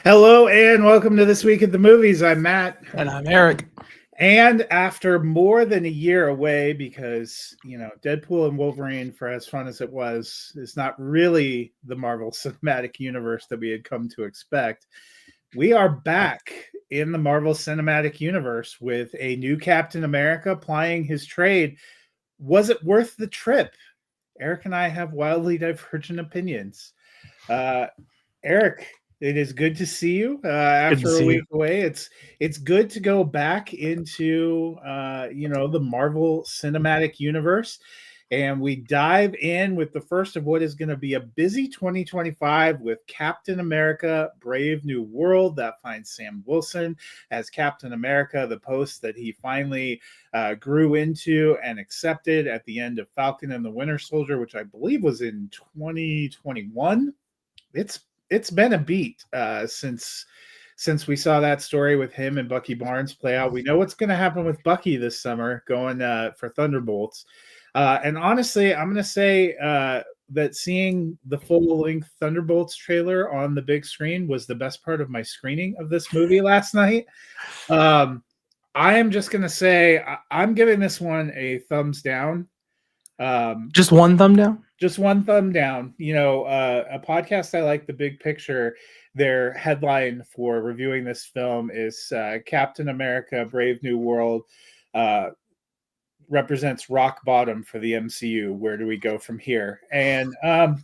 Hello and welcome to This Week at the Movies. I'm Matt. And I'm Eric. And after more than a year away, because, Deadpool and Wolverine, for as fun as it was, is not really the Marvel Cinematic Universe that we had come to expect. We are back in the Marvel Cinematic Universe with a new Captain America plying his trade. Was it worth the trip? Eric and I have wildly divergent opinions. Eric, it is good to see you after a week away. It's good to go back into the Marvel Cinematic Universe, and we dive in with the first of what is going to be a busy 2025 with Captain America: Brave New World that finds Sam Wilson as Captain America, the post that he finally grew into and accepted at the end of Falcon and the Winter Soldier, which I believe was in 2021. It's been a beat since we saw that story with him and Bucky Barnes play out. We know what's going to happen with Bucky this summer going for Thunderbolts. And honestly, I'm going to say that seeing the full-length Thunderbolts trailer on the big screen was the best part of my screening of this movie last night. I am just going to say I'm giving this one a thumbs down. Just one thumb down? Just one thumb down. A podcast I like, The Big Picture, their headline for reviewing this film is Captain America: Brave New World represents rock bottom for the MCU. Where do we go from here? And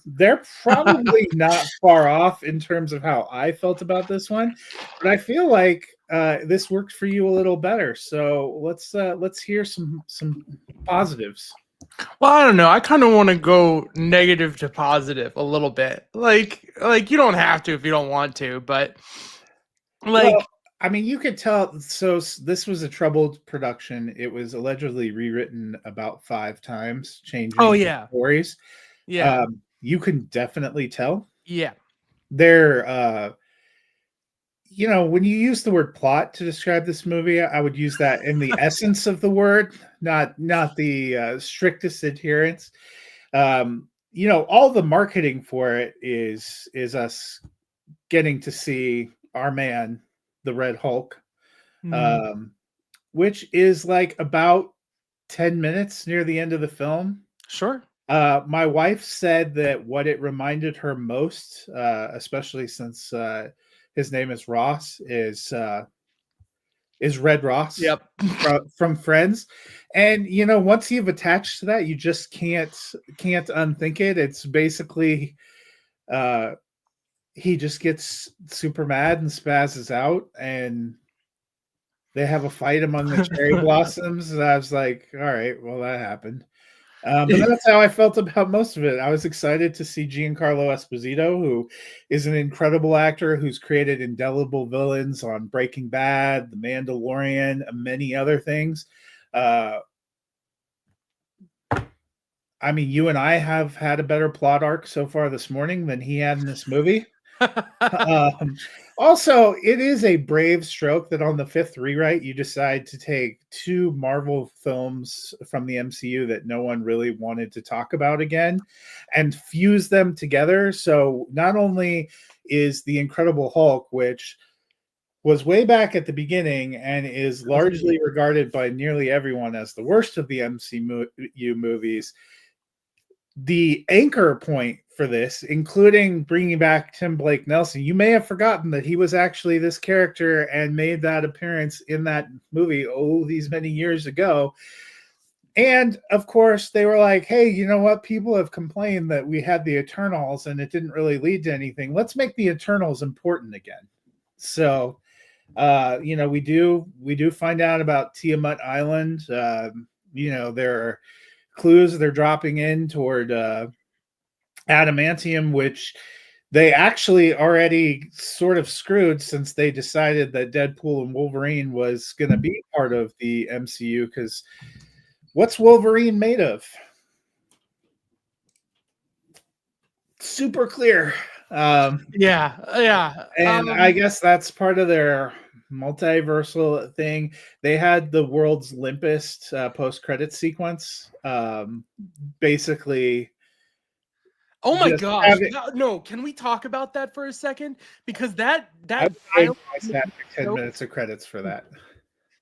they're probably not far off in terms of how I felt about this one, but I feel like this worked for you a little better. So let's hear some positives. Well, I don't know. I kind of want to go negative to positive a little bit. Like you don't have to if you don't want to, but you could tell. So this was a troubled production. It was allegedly rewritten about 5 times, changing stories. Yeah. You can definitely tell. Yeah. They're when you use the word plot to describe this movie, I would use that in the essence of the word, not the strictest adherence. All the marketing for it is us getting to see our man, the Red Hulk, which is like about 10 minutes near the end of the film. Sure. My wife said that what it reminded her most, especially since his name is Ross, is Red Ross. Yep. from Friends. And once you've attached to that, you just can't unthink it. It's basically he just gets super mad and spazzes out, and they have a fight among the cherry blossoms. And I was like, all right, well, that happened. But that's how I felt about most of it. I was excited to see Giancarlo Esposito, who is an incredible actor who's created indelible villains on Breaking Bad, The Mandalorian, and many other things. You and I have had a better plot arc so far this morning than he had in this movie. Also, it is a brave stroke that on the 5th rewrite, you decide to take 2 Marvel films from the MCU that no one really wanted to talk about again and fuse them together. So not only is The Incredible Hulk, which was way back at the beginning and is largely regarded by nearly everyone as the worst of the MCU movies, the anchor point for this, including bringing back Tim Blake Nelson. You may have forgotten that he was actually this character and made that appearance in that movie these many years ago. And of course, they were like, hey, you know what? People have complained that we had the Eternals and it didn't really lead to anything. Let's make the Eternals important again. So, we do find out about Tiamat Island. There are clues they're dropping in toward adamantium, which they actually already sort of screwed since they decided that Deadpool and Wolverine was going to be part of the MCU. Because what's Wolverine made of? Super clear. Yeah. And I guess that's part of their multiversal thing. They had the world's limpest post-credit sequence. Basically, Oh my Just gosh. have it. No, can we talk about that for a second? Because I that would pay dialogue twice was that for 10 so minutes of credits for that.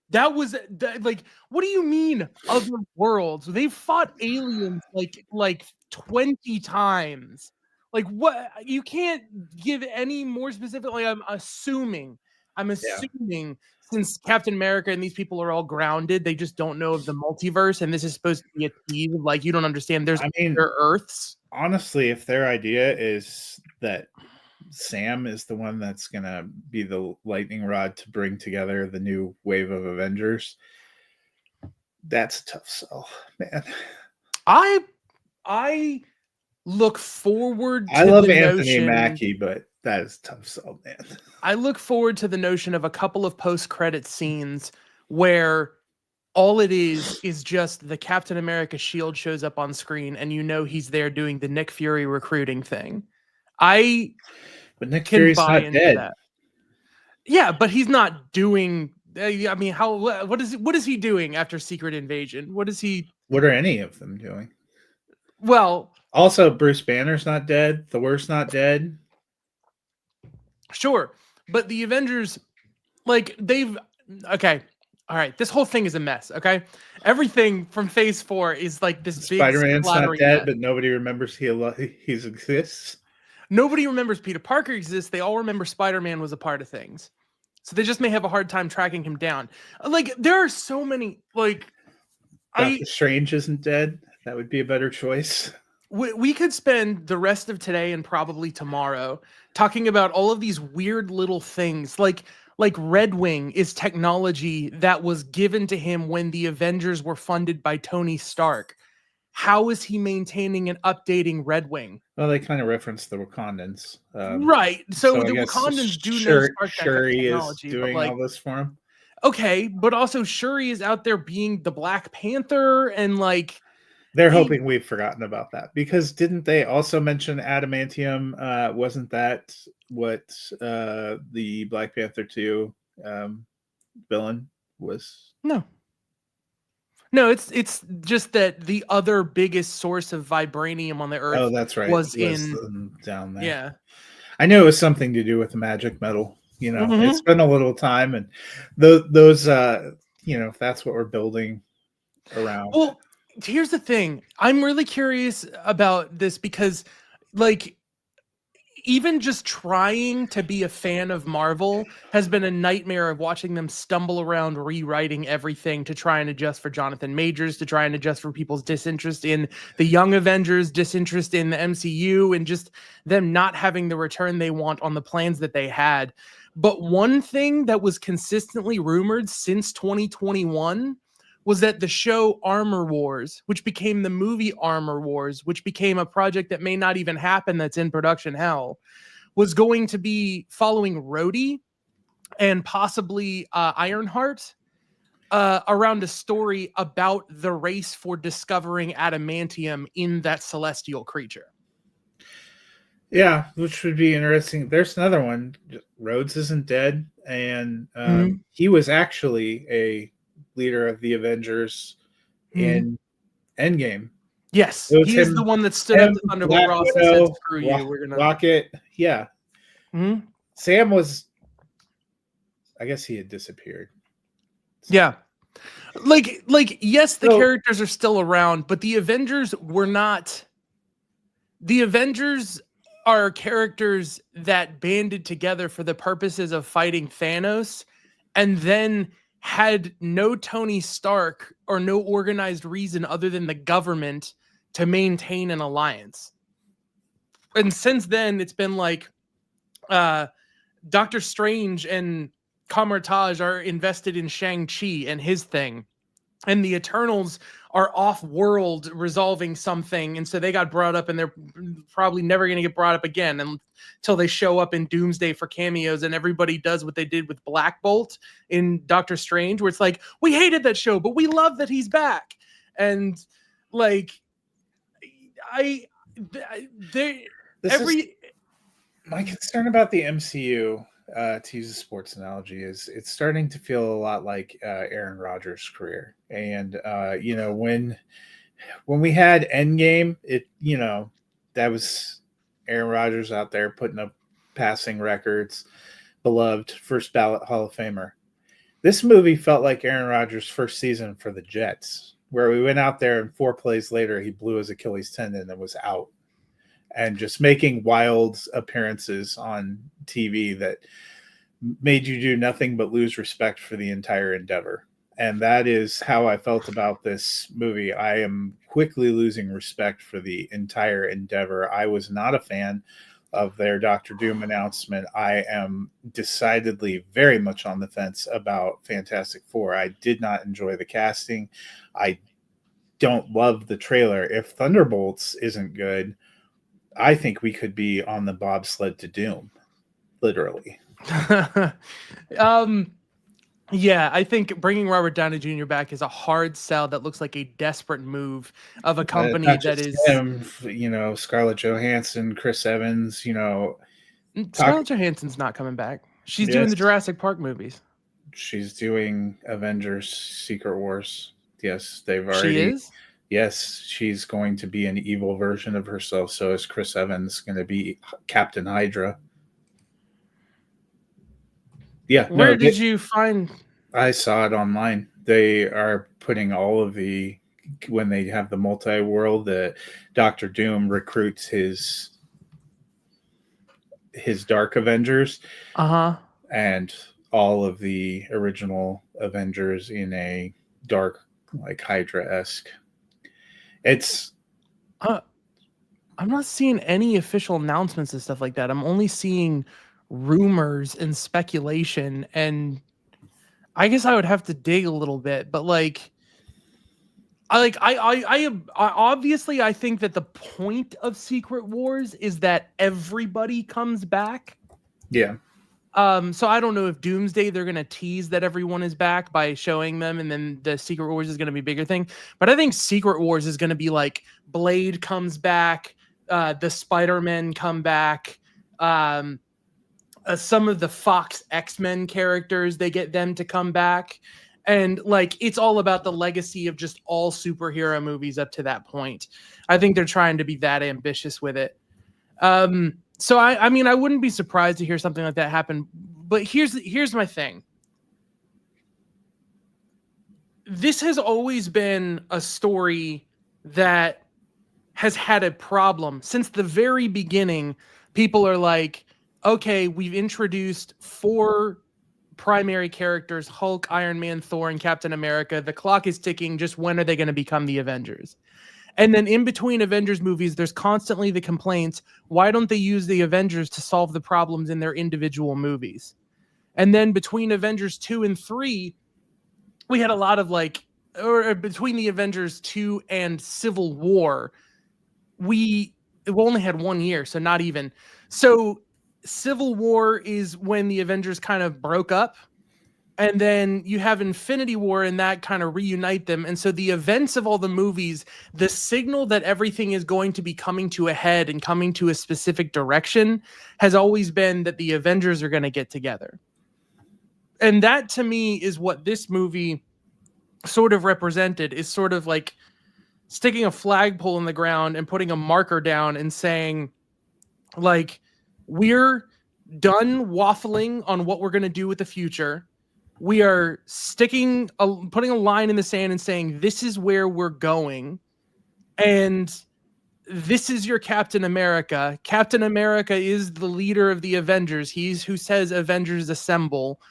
that was like, what do you mean other worlds? They've fought aliens like 20 times. Like what, you can't give any more specific. Like I'm Yeah. assuming since Captain America and these people are all grounded, they just don't know of the multiverse, and this is supposed to be a tease of like, you don't understand there's I mean, other Earths. honestly, if their idea is that Sam is the one that's going to be the lightning rod to bring together the new wave of Avengers, that's a tough sell, man. I look forward I to love the Anthony notion. Mackie, but that is a tough sell, man. I look forward to the notion of a couple of post-credit scenes where all it is just the Captain America shield shows up on screen and you know he's there doing the Nick Fury recruiting thing. I But Nick can Fury's buy not into dead. that. Yeah, but he's not doing. I mean, what is he doing after Secret Invasion? What is he? What are any of them doing? Well, Also, Bruce Banner's not dead. Thor's not dead. sure, but the Avengers, like okay. All right, this whole thing is a mess. Okay, everything from Phase 4 is like this big Spider-Man's not splattering dead, mess. but nobody remembers he exists. Nobody remembers Peter Parker exists. They all remember Spider-Man was a part of things. So they just may have a hard time tracking him down. Like there are so many. Like Doctor Strange isn't dead. That would be a better choice. we could spend the rest of today and probably tomorrow talking about all of these weird little things. Like Red Wing is technology that was given to him when the Avengers were funded by Tony Stark. How is he maintaining and updating Red Wing? Well, they kind of reference the Wakandans. Right. So the I guess Wakandans do know Stark Shuri is technology, doing but like, all this for him. okay, but also Shuri is out there being the Black Panther, and like they're hoping we've forgotten about that, because didn't they also mention adamantium? Wasn't that what the Black Panther 2 villain was? No, it's just that the other biggest source of vibranium on the Earth. Oh, that's right. Was in down there. Yeah, I knew it was something to do with the magic metal. You know, Mhm. It's been a little time, and those that's what we're building around. Well, here's the thing. I'm really curious about this because, like, even just trying to be a fan of Marvel has been a nightmare of watching them stumble around rewriting everything to try and adjust for Jonathan Majors, to try and adjust for people's disinterest in the Young Avengers, disinterest in the MCU, and just them not having the return they want on the plans that they had. But one thing that was consistently rumored since 2021 was that the show Armor Wars, which became the movie Armor Wars, which became a project that may not even happen that's in production hell, was going to be following Rhodey and possibly Ironheart around a story about the race for discovering adamantium in that celestial creature. Yeah, which would be interesting. There's another one. Rhodes isn't dead, and he was actually a leader of the Avengers in Endgame. Yes, he is the one that stood up to Thunderbolt Ross and said, "Screw you, we're gonna Rocket." Yeah, Sam was. I guess he had disappeared. Yeah, like yes, the characters are still around, but the Avengers were not. The Avengers are characters that banded together for the purposes of fighting Thanos, and then had no Tony Stark or no organized reason other than the government to maintain an alliance. And since then, it's been like Doctor Strange and Kamar-Taj are invested in Shang-Chi and his thing. And the Eternals are off-world resolving something, and so they got brought up, and they're probably never going to get brought up again until they show up in Doomsday for cameos, and everybody does what they did with Black Bolt in Doctor Strange, where it's like, we hated that show, but we love that he's back. And like, my concern about the MCU, to use a sports analogy, is it's starting to feel a lot like Aaron Rodgers' career. And when we had Endgame, that that was Aaron Rodgers out there putting up passing records, beloved first ballot Hall of Famer. This movie felt like Aaron Rodgers' first season for the Jets, where we went out there and 4 plays later he blew his Achilles tendon and was out, and just making wild appearances on TV that made you do nothing but lose respect for the entire endeavor. And that is how I felt about this movie. I am quickly losing respect for the entire endeavor. I was not a fan of their Doctor Doom announcement. I am decidedly very much on the fence about Fantastic Four. I did not enjoy the casting. I don't love the trailer. If Thunderbolts isn't good, I think we could be on the bobsled to doom, literally. Yeah, I think bringing Robert Downey Jr. back is a hard sell that looks like a desperate move of a company that is him, Scarlett Johansson, Chris Evans, Scarlett Johansson's not coming back. She's doing the Jurassic Park movies. She's doing Avengers Secret Wars. Yes, they've already. She is? Yes, she's going to be an evil version of herself. So is Chris Evans going to be Captain Hydra. Yeah. Where did you find? I saw it online. They are putting all of when they have the multi-world, that Doctor Doom recruits his Dark Avengers. And all of the original Avengers in a dark, like Hydra-esque. It's I'm not seeing any official announcements and stuff like that. I'm only seeing rumors and speculation, and I guess I would have to dig a little bit, but I obviously I think that the point of Secret Wars is that everybody comes back. Yeah. So I don't know if Doomsday, they're going to tease that everyone is back by showing them, and then the Secret Wars is going to be a bigger thing. But I think Secret Wars is going to be like Blade comes back, the Spider-Men come back, some of the Fox X-Men characters, they get them to come back. And it's all about the legacy of just all superhero movies up to that point. I think they're trying to be that ambitious with it. So I mean, I wouldn't be surprised to hear something like that happen. But here's my thing. This has always been a story that has had a problem since the very beginning. People are like, okay, we've introduced 4 primary characters: Hulk, Iron Man, Thor, and Captain America. The clock is ticking. Just when are they going to become the Avengers? And then in between Avengers movies, there's constantly the complaints, why don't they use the Avengers to solve the problems in their individual movies? And then between Avengers 2 and 3, we had a lot of or between the Avengers 2 and Civil War, we only had 1 year, so not even. So Civil War is when the Avengers kind of broke up. And then you have Infinity War, and that kind of reunite them. And so the events of all the movies, the signal that everything is going to be coming to a head and coming to a specific direction has always been that the Avengers are going to get together. And that, to me, is what this movie sort of represented, is sort of like sticking a flagpole in the ground and putting a marker down and saying, we're done waffling on what we're going to do with the future. We are putting a line in the sand and saying, this is where we're going. And this is your Captain America. Captain America is the leader of the Avengers. He's who says Avengers assemble.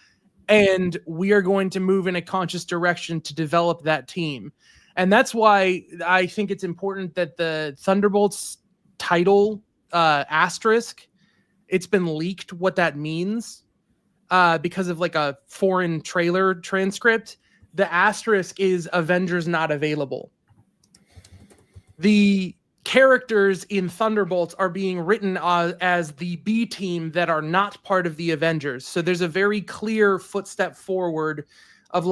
And we are going to move in a conscious direction to develop that team. And that's why I think it's important that the Thunderbolts title, asterisk, it's been leaked what that means. Because of a foreign trailer transcript. The asterisk is Avengers not available. The characters in Thunderbolts are being written as the B team that are not part of the Avengers. So there's a very clear footstep forward of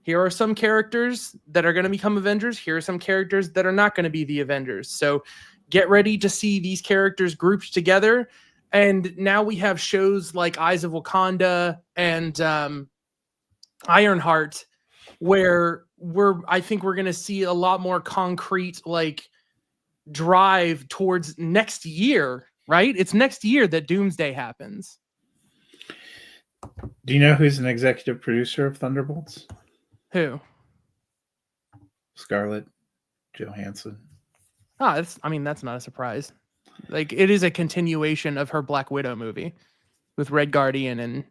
here are some characters that are going to become Avengers. Here are some characters that are not going to be the Avengers. So get ready to see these characters grouped together. And now we have shows like Eyes of Wakanda and Ironheart, where I think we're going to see a lot more concrete, drive towards next year, right? It's next year that Doomsday happens. Do you know who's an executive producer of Thunderbolts? Who? Scarlett Johansson. That's not a surprise. Like, it is a continuation of her Black Widow movie with Red Guardian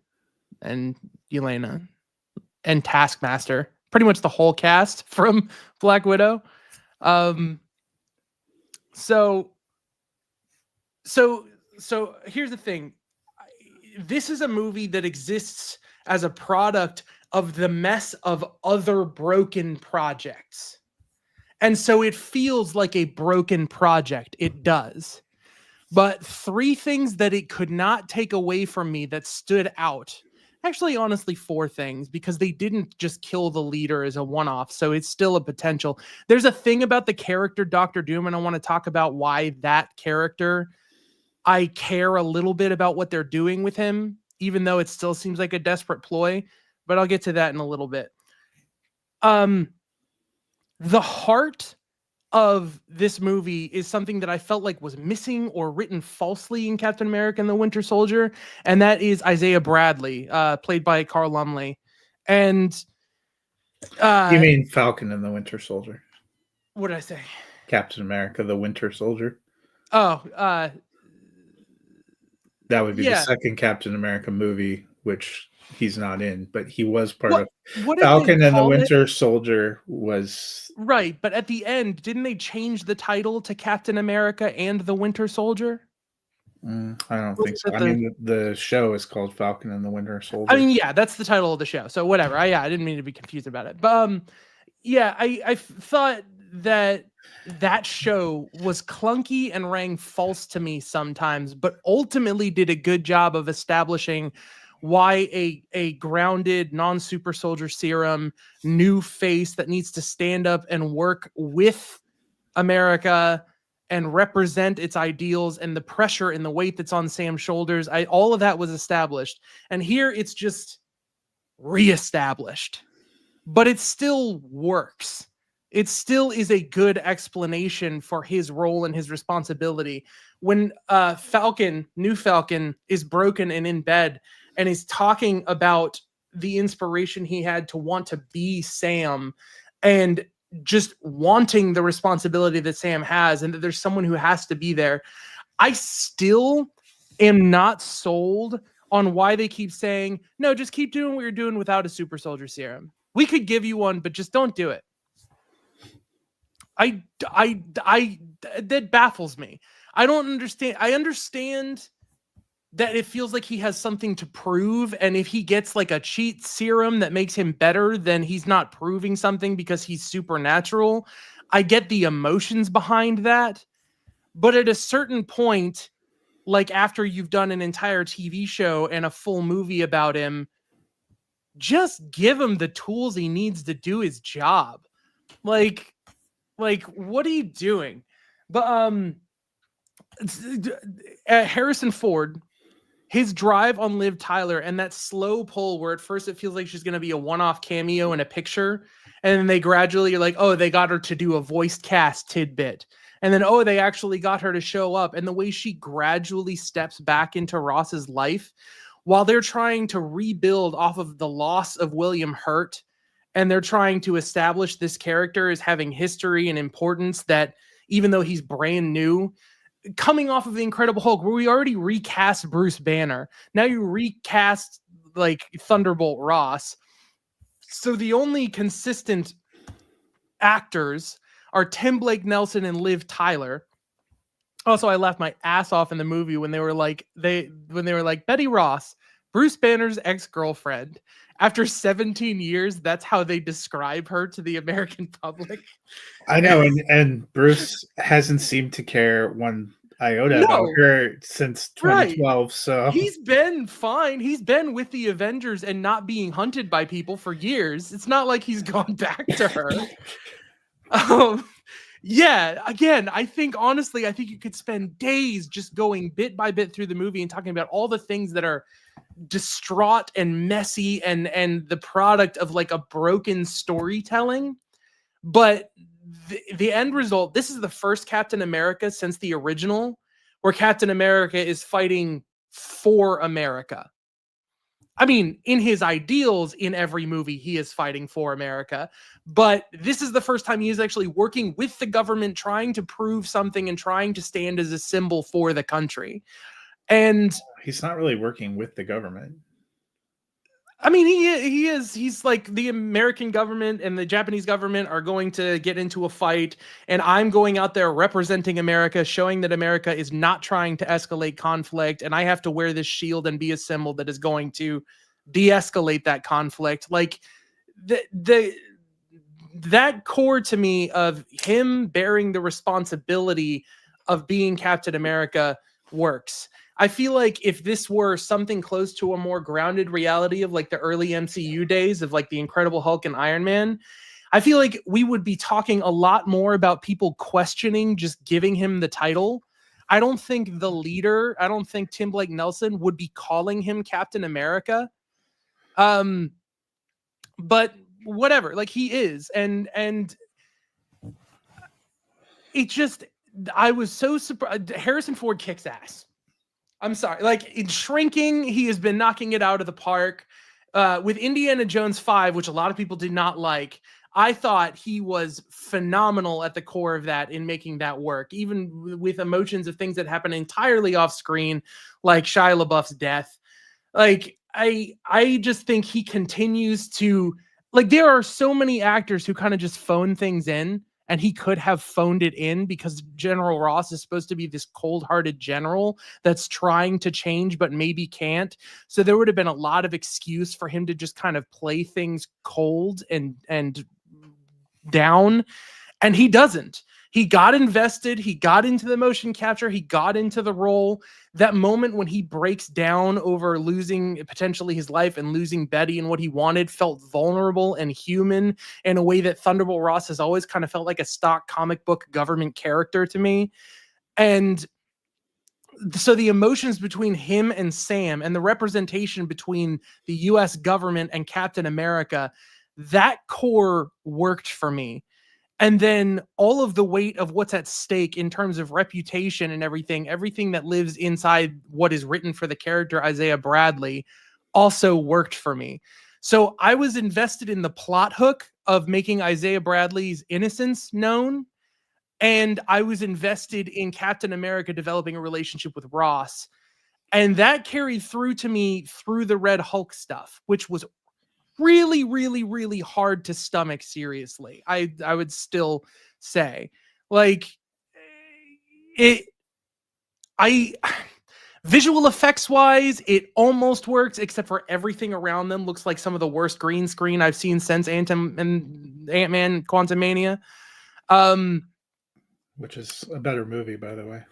and Yelena and Taskmaster. Pretty much the whole cast from Black Widow. So here's the thing. This is a movie that exists as a product of the mess of other broken projects. And so it feels like a broken project. It does. But three things that it could not take away from me that stood out. Actually, honestly, four things, because they didn't just kill the leader as a one-off. So it's still a potential. There's a thing about the character Dr. Doom, and I want to talk about why that character, I care a little bit about what they're doing with him, even though it still seems like a desperate ploy. But I'll get to that in a little bit. The heart of this movie is something that I felt like was missing or written falsely in Captain America and the Winter Soldier, and that is Isaiah Bradley, played by Carl Lumley. And you mean Falcon and the Winter Soldier? What did I say? Captain America, the Winter Soldier. Oh, that would be the second Captain America movie, which he's not in, but he was part of. Falcon and the Winter Soldier was right, but at the end, didn't they change the title to Captain America and the Winter Soldier? I don't think so. I mean, the show is called Falcon and the Winter Soldier. I mean, yeah, that's the title of the show. So whatever. I didn't mean to be confused about it, but I thought that show was clunky and rang false to me sometimes, but ultimately did a good job of establishing why a grounded non-super soldier serum new face that needs to stand up and work with America and represent its ideals and the pressure and the weight that's on Sam's shoulders. All of that was established. And here it's just reestablished, but it still works. It still is a good explanation for his role and his responsibility. When New Falcon is broken and in bed and is talking about the inspiration he had to want to be Sam and just wanting the responsibility that Sam has and that there's someone who has to be there, I still am not sold on why they keep saying, no, just keep doing what you're doing without a super soldier serum. We could give you one, but just don't do it. That baffles me. I don't understand. I understand that it feels like he has something to prove, and if he gets like a cheat serum that makes him better, then he's not proving something because he's supernatural. I get the emotions behind that, but at a certain point, like after you've done an entire TV show and a full movie about him, just give him the tools he needs to do his job. Like what are you doing? But Harrison Ford, his drive on Liv Tyler and that slow pull where at first it feels like she's going to be a one-off cameo in a picture, and then they gradually are like, oh, they got her to do a voiced cast tidbit, and then oh, they actually got her to show up, and the way she gradually steps back into Ross's life while they're trying to rebuild off of the loss of William Hurt, and they're trying to establish this character as having history and importance, that even though he's brand new, coming off of the Incredible Hulk, where we already recast Bruce Banner, now you recast like Thunderbolt Ross. So the only consistent actors are Tim Blake Nelson and Liv Tyler. Also, I laughed my ass off in the movie when they were like Betty Ross, Bruce Banner's ex-girlfriend. After 17 years, that's how they describe her to the American public. I know, and Bruce hasn't seemed to care one iota about her since 2012. Right. So he's been fine. He's been with the Avengers and not being hunted by people for years. It's not like he's gone back to her. Yeah, again, I think you could spend days just going bit by bit through the movie and talking about all the things that are distraught and messy and the product of like a broken storytelling, but the end result, this is the first Captain America since the original where Captain America is fighting for America. I mean, in his ideals, in every movie, he is fighting for America. But this is the first time he is actually working with the government, trying to prove something and trying to stand as a symbol for the country. And he's not really working with the government. I mean, he is. He's like, the American government and the Japanese government are going to get into a fight, and I'm going out there representing America, showing that America is not trying to escalate conflict, and I have to wear this shield and be a symbol that is going to de-escalate that conflict. Like that core to me of him bearing the responsibility of being Captain America works. I feel like if this were something close to a more grounded reality of like the early MCU days of like the Incredible Hulk and Iron Man, I feel like we would be talking a lot more about people questioning just giving him the title. I don't think the leader, I don't think Tim Blake Nelson would be calling him Captain America. But whatever, like he is. And it just, I was so surprised. Harrison Ford kicks ass. I'm sorry. Like in Shrinking, he has been knocking it out of the park. With Indiana Jones 5, which a lot of people did not like, I thought he was phenomenal at the core of that in making that work, even with emotions of things that happen entirely off screen, like Shia LaBeouf's death. Like I just think he continues to, like, there are so many actors who kind of just phone things in. And he could have phoned it in because General Ross is supposed to be this cold-hearted general that's trying to change but maybe can't. So there would have been a lot of excuse for him to just kind of play things cold and down. And he doesn't. He got invested. He got into the motion capture. He got into the role. That moment when he breaks down over losing potentially his life and losing Betty and what he wanted felt vulnerable and human in a way that Thunderbolt Ross has always kind of felt like a stock comic book government character to me. And so the emotions between him and Sam and the representation between the US government and Captain America, that core worked for me. And then all of the weight of what's at stake in terms of reputation and everything that lives inside what is written for the character Isaiah Bradley also worked for me. So I was invested in the plot hook of making Isaiah Bradley's innocence known. And I was invested in Captain America developing a relationship with Ross. And that carried through to me through the Red Hulk stuff, which was really, really, really hard to stomach seriously. I would still say, like, visual effects wise, it almost works, except for everything around them looks like some of the worst green screen I've seen since Ant-Man Quantumania. Which is a better movie, by the way.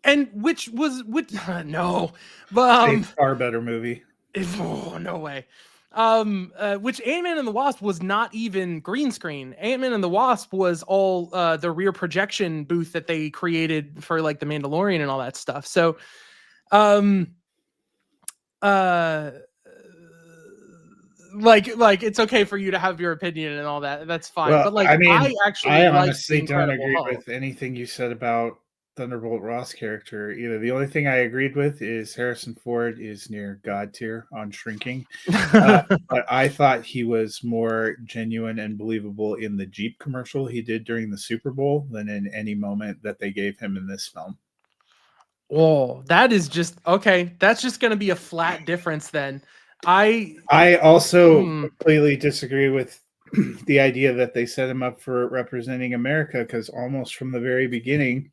And which no, but a far better movie. No way. Which Ant-Man and the Wasp was not even green screen. Ant-Man and the Wasp was all the rear projection booth that they created for like the Mandalorian and all that stuff. So like it's okay for you to have your opinion and all that. That's fine. Well, but like, I mean, I honestly don't agree with anything you said about Thunderbolt Ross character either. The only thing I agreed with is Harrison Ford is near God tier on Shrinking. But I thought he was more genuine and believable in the Jeep commercial he did during the Super Bowl than in any moment that they gave him in this film. Oh, that is just okay. That's just going to be a flat difference then. I also completely disagree with the idea that they set him up for representing America, because almost from the very beginning,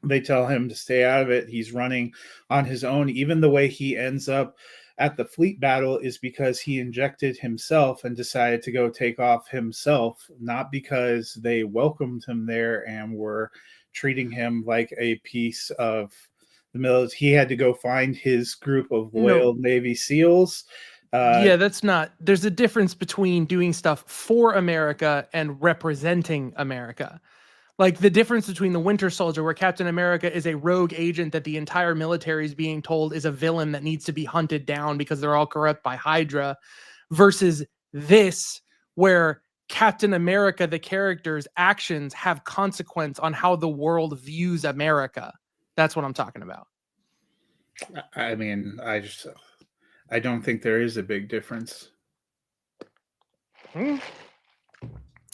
they tell him to stay out of it. He's running on his own. Even the way he ends up at the fleet battle is because he injected himself and decided to go take off himself, not because they welcomed him there and were treating him like a piece of the military. He had to go find his group of loyal Navy SEALs. There's a difference between doing stuff for America and representing America. Like the difference between the Winter Soldier, where Captain America is a rogue agent that the entire military is being told is a villain that needs to be hunted down because they're all corrupt by Hydra, versus this, where Captain America, the character's actions have consequence on how the world views America. That's what I'm talking about. I mean, I don't think there is a big difference.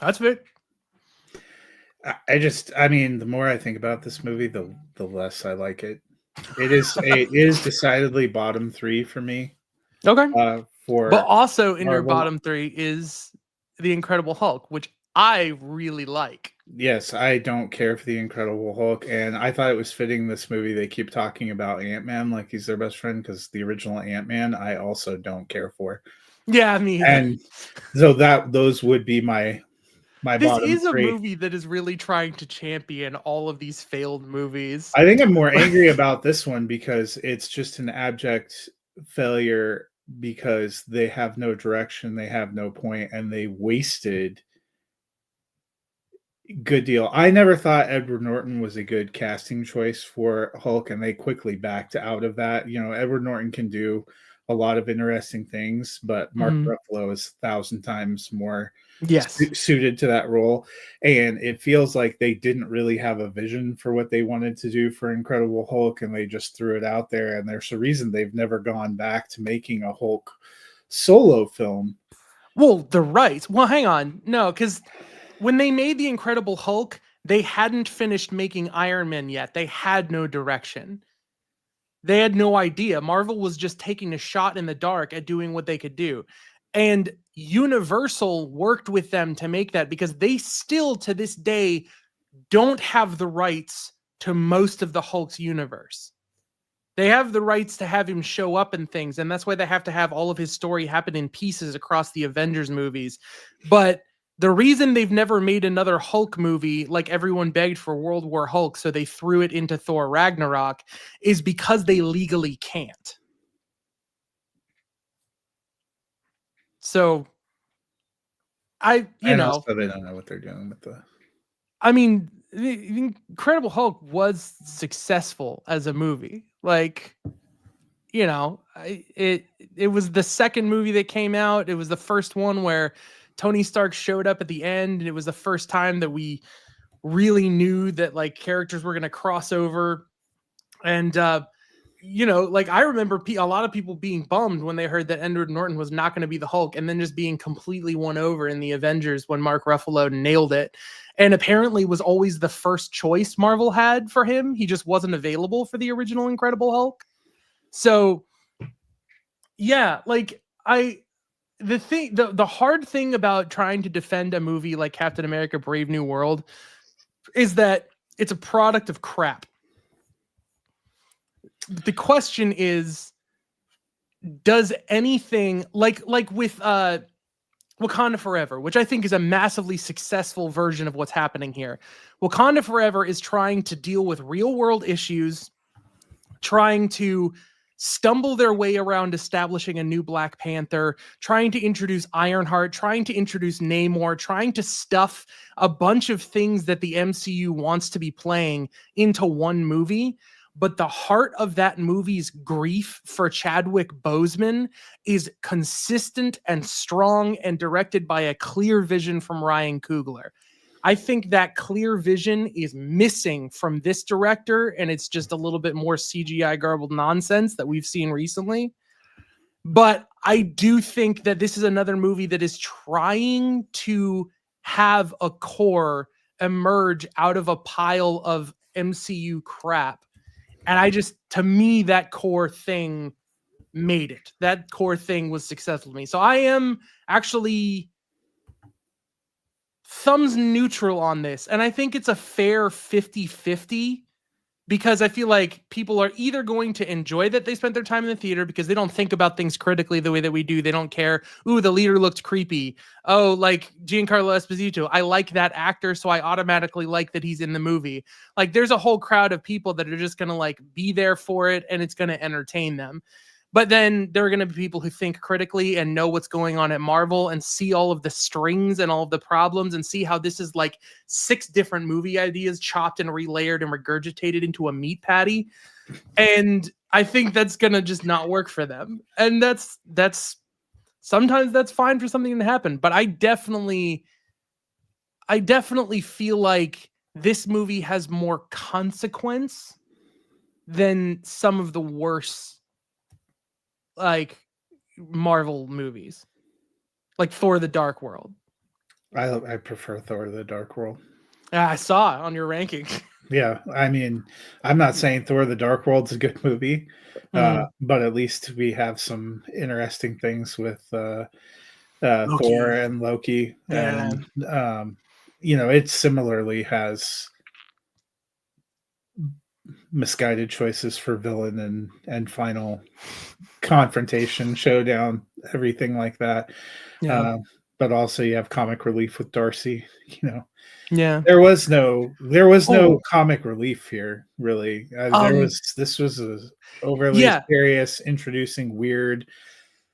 That's it. I mean, the more I think about this movie, the less I like it. It is decidedly bottom 3 for me. Okay. For But also in your Marvel. bottom 3 is The Incredible Hulk, which I really like. Yes, I don't care for the Incredible Hulk, and I thought it was fitting this movie. They keep talking about Ant-Man like he's their best friend, because the original Ant-Man I also don't care for. Yeah, me either. And so those would be my This bottom is a 3. movie that is really trying to champion all of these failed movies. I think I'm more angry about this one because it's just an abject failure, because they have no direction, they have no point, and they wasted good deal. I never thought Edward Norton was a good casting choice for Hulk, and they quickly backed out of that. You know, Edward Norton can do a lot of interesting things, but Mark Ruffalo is 1,000 times more suited to that role. And it feels like they didn't really have a vision for what they wanted to do for Incredible Hulk, and they just threw it out there. And there's a reason they've never gone back to making a Hulk solo film. Well, the rights. Well, hang on. No, because when they made The Incredible Hulk, they hadn't finished making Iron Man yet. They had no direction. They had no idea. Marvel was just taking a shot in the dark at doing what they could do. And Universal worked with them to make that, because they still, to this day, don't have the rights to most of the Hulk's universe. They have the rights to have him show up in things, and that's why they have to have all of his story happen in pieces across the Avengers movies. But the reason they've never made another Hulk movie, like everyone begged for World War Hulk, so they threw it into Thor Ragnarok, is because they legally can't. So, you know, also they don't know what they're doing with the. I mean, the Incredible Hulk was successful as a movie. Like, you know, it was the second movie that came out. It was the first one where Tony Stark showed up at the end, and it was the first time that we really knew that like characters were going to cross over. And you know, like I remember a lot of people being bummed when they heard that Edward Norton was not going to be the Hulk, and then just being completely won over in the Avengers when Mark Ruffalo nailed it, and apparently was always the first choice Marvel had for him. He just wasn't available for the original Incredible Hulk. So yeah, like the hard thing about trying to defend a movie like Captain America Brave New World is that it's a product of crap. The question is, does anything like with Wakanda Forever, which I think is a massively successful version of what's happening here. Wakanda Forever is trying to deal with real world issues, trying to stumble their way around establishing a new Black Panther, trying to introduce Ironheart, trying to introduce Namor, trying to stuff a bunch of things that the MCU wants to be playing into one movie. But the heart of that movie's grief for Chadwick Boseman is consistent and strong and directed by a clear vision from Ryan Coogler. I think that clear vision is missing from this director, and it's just a little bit more CGI garbled nonsense that we've seen recently. But I do think that this is another movie that is trying to have a core emerge out of a pile of MCU crap. And to me, that core thing made it. That core thing was successful to me. So I am actually thumbs neutral on this. And I think it's a fair 50-50, because I feel like people are either going to enjoy that they spent their time in the theater because they don't think about things critically the way that we do. They don't care. Ooh, the leader looked creepy. Oh, like Giancarlo Esposito. I like that actor, so I automatically like that he's in the movie. Like, there's a whole crowd of people that are just going to like be there for it, and it's going to entertain them. But then there are going to be people who think critically and know what's going on at Marvel and see all of the strings and all of the problems and see how this is like 6 different movie ideas chopped and relayered and regurgitated into a meat patty. And I think that's going to just not work for them. And that's sometimes that's fine for something to happen. But I definitely I definitely feel like this movie has more consequence than some of the worst like Marvel movies, like Thor: The Dark World. I prefer Thor: The Dark World. I saw it on your ranking. Yeah, I mean, I'm not saying Thor: The Dark World's a good movie, Mhm. but at least we have some interesting things with Thor Loki. and Loki, Yeah. and it similarly has misguided choices for villain and final confrontation, showdown, everything like that. Yeah. Uh, but also, you have comic relief with Darcy. You know, Yeah. there was no Oh, comic relief here, really. um, This was a overly yeah. serious, introducing weird.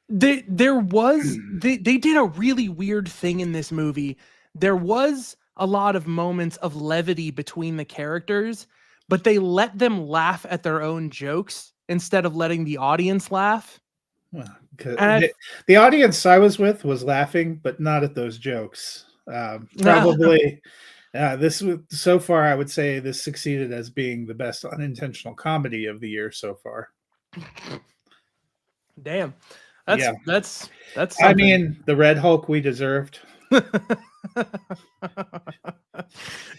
They did a really weird thing in this movie. There was a lot of moments of levity between the characters, but they let them laugh at their own jokes instead of letting the audience laugh. Well, 'cause And the audience I was with was laughing, but not at those jokes. I Probably, this was so far. I would say this succeeded as being the best unintentional comedy of the year so far. damn. That's Yeah, that's that's I something. mean, the Red Hulk we deserved. Can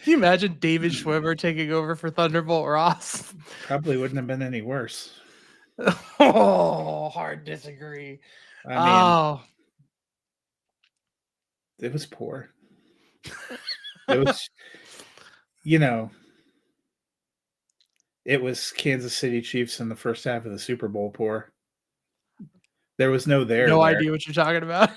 you imagine David Schwimmer taking over for Thunderbolt Ross? Probably wouldn't have been any worse. Oh, hard disagree. I mean, Oh, it was poor. It was, you know, it was Kansas City Chiefs in the first half of the Super Bowl poor. There was no there no there. idea what you're talking about.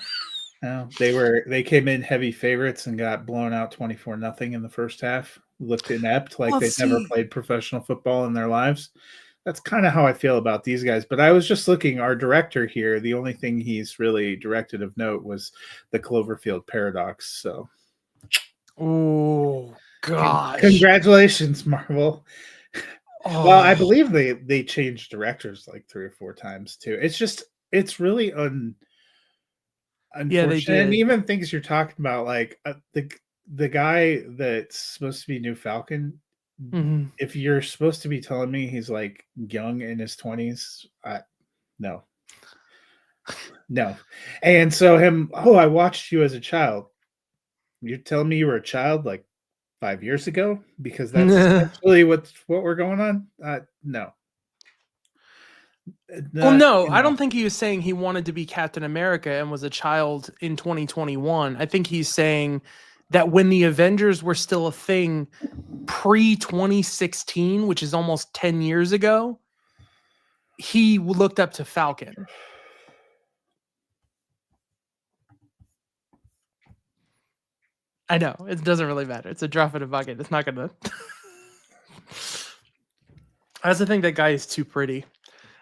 No, they came in heavy favorites and got blown out 24-0 in the first half. Looked inept, like Well, they'd never see, played professional football in their lives. That's kind of how I feel about these guys. But I was just looking, our director here, the only thing he's really directed of note was the Cloverfield Paradox. So oh gosh. congratulations, Marvel. Well, I Oh, believe they changed directors like 3 or 4 times too. It's really yeah, they unfortunate, and did. even things you're talking about, like, the guy that's supposed to be New Falcon, Mhm. if you're supposed to be telling me he's, like, young in his 20s, no, no, and so him, "Oh, I watched you as a child." You're telling me you were a child, like, 5 years ago? Because that's essentially what we're going on? No. Well, Not, no, I don't think he was saying he wanted to be Captain America and was a child in 2021. I think he's saying that when the Avengers were still a thing pre 2016, which is almost 10 years ago, he looked up to Falcon. I know it doesn't really matter. It's a drop in a bucket. It's not gonna. I also think that guy is too pretty.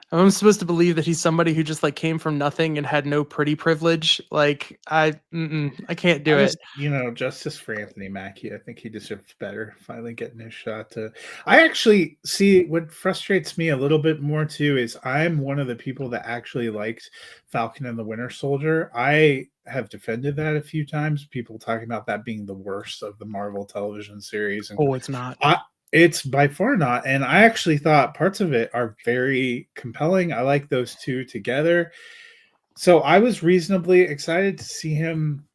I'm supposed to believe that he's somebody who just like came from nothing and had no pretty privilege. Like I can't do I it. just, justice for Anthony Mackie. I think he deserves better. Finally getting his shot to. I actually see what frustrates me a little bit more too is I'm one of the people that actually liked Falcon and the Winter Soldier. I have defended that a few times. People talking about that being the worst of the Marvel television series, and Oh, it's not. I, it's by far not. And I actually thought parts of it are very compelling. I like those two together. So I was reasonably excited to see him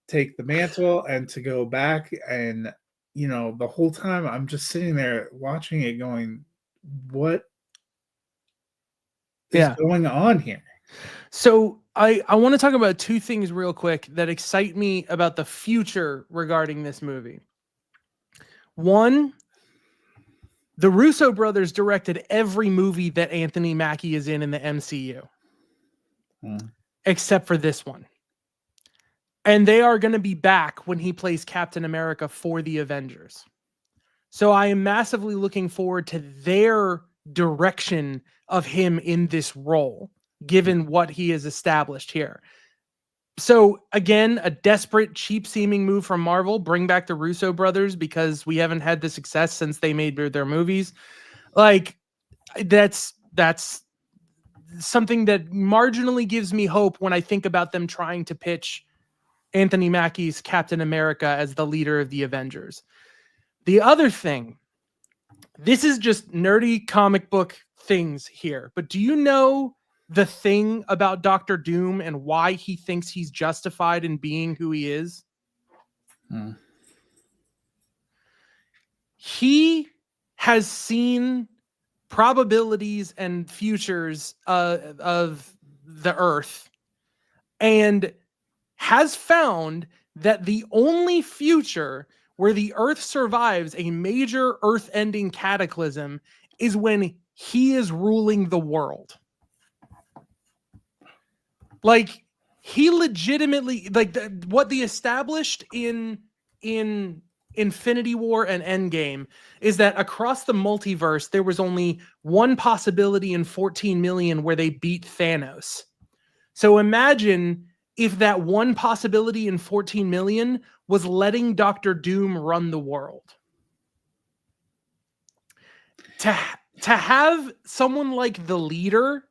take the mantle and to go back. And, the whole time I'm just sitting there watching it going, what is Yeah. going on here? So I want to talk about two things real quick that excite me about the future regarding this movie. One, the Russo brothers directed every movie that Anthony Mackie is in the MCU, Hmm. except for this one. And they are going to be back when he plays Captain America for the Avengers. So I am massively looking forward to their direction of him in this role, given what he has established here. So again, a desperate, cheap-seeming move from Marvel. Bring back the Russo brothers because we haven't had the success since they made their movies. Like that's something that marginally gives me hope when I think about them trying to pitch Anthony Mackie's Captain America as the leader of the Avengers. The other thing, this is just nerdy comic book things here, but do you know the thing about Doctor Doom and why he thinks he's justified in being who he is? He has seen probabilities and futures of the Earth and has found that the only future where the Earth survives a major Earth-ending cataclysm is when he is ruling the world. Like, he legitimately, like, what the established in Infinity War and Endgame is that across the multiverse, there was only one possibility in 14 million where they beat Thanos. So imagine if that one possibility in 14 million was letting Doctor Doom run the world. To have someone like the leader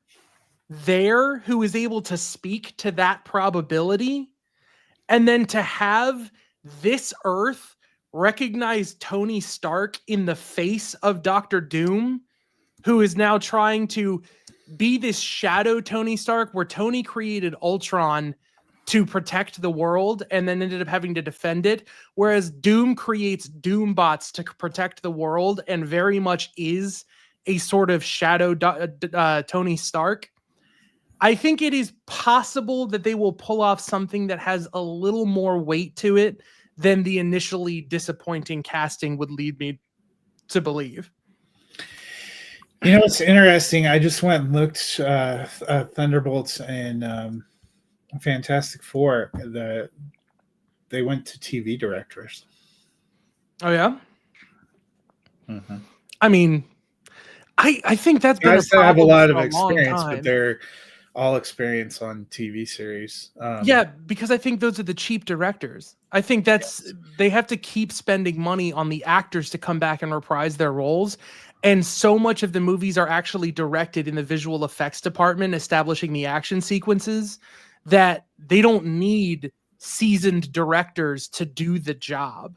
there who is able to speak to that probability, and then to have this Earth recognize Tony Stark in the face of Doctor Doom, who is now trying to be this shadow Tony Stark, where Tony created Ultron to protect the world and then ended up having to defend it, whereas Doom creates Doombots to protect the world and very much is a sort of shadow Tony Stark. I think it is possible that they will pull off something that has a little more weight to it than the initially disappointing casting would lead me to believe. You know, it's interesting. I just went and looked Thunderbolts and Fantastic Four. They went to TV directors. Oh yeah. Mm-hmm. I mean, I think that's been guys that have a lot of experience, but they're all experience on TV series. Yeah, because I think those are the cheap directors. I think that's they have to keep spending money on the actors to come back and reprise their roles. And so much of the movies are actually directed in the visual effects department, establishing the action sequences, that they don't need seasoned directors to do the job.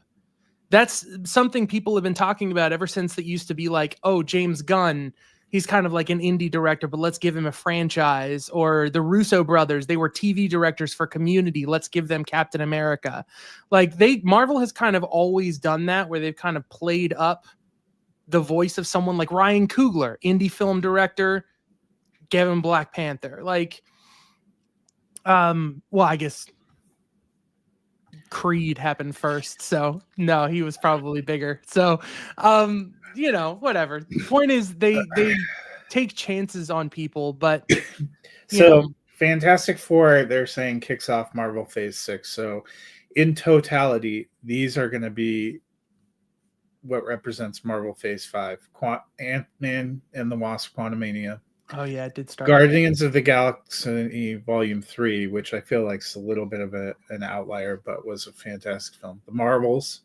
That's something people have been talking about ever since it used to be like, oh, James Gunn, he's kind of like an indie director, but let's give him a franchise. Or the Russo brothers, they were TV directors for Community. Let's give them Captain America. Like Marvel has kind of always done that, where they've kind of played up the voice of someone like Ryan Coogler, indie film director, gave him Black Panther. Like, well, I guess Creed happened first, so no, he was probably bigger. So, you know, whatever. The point is, they take chances on people, but so Fantastic Four, they're saying, kicks off Marvel Phase 6. So, in totality, these are going to be what represents Marvel Phase 5: Ant-Man and the Wasp: Quantumania. Oh yeah, it did start. Guardians of the Galaxy Volume 3, which I feel like is a little bit of an outlier, but was a fantastic film. The Marvels,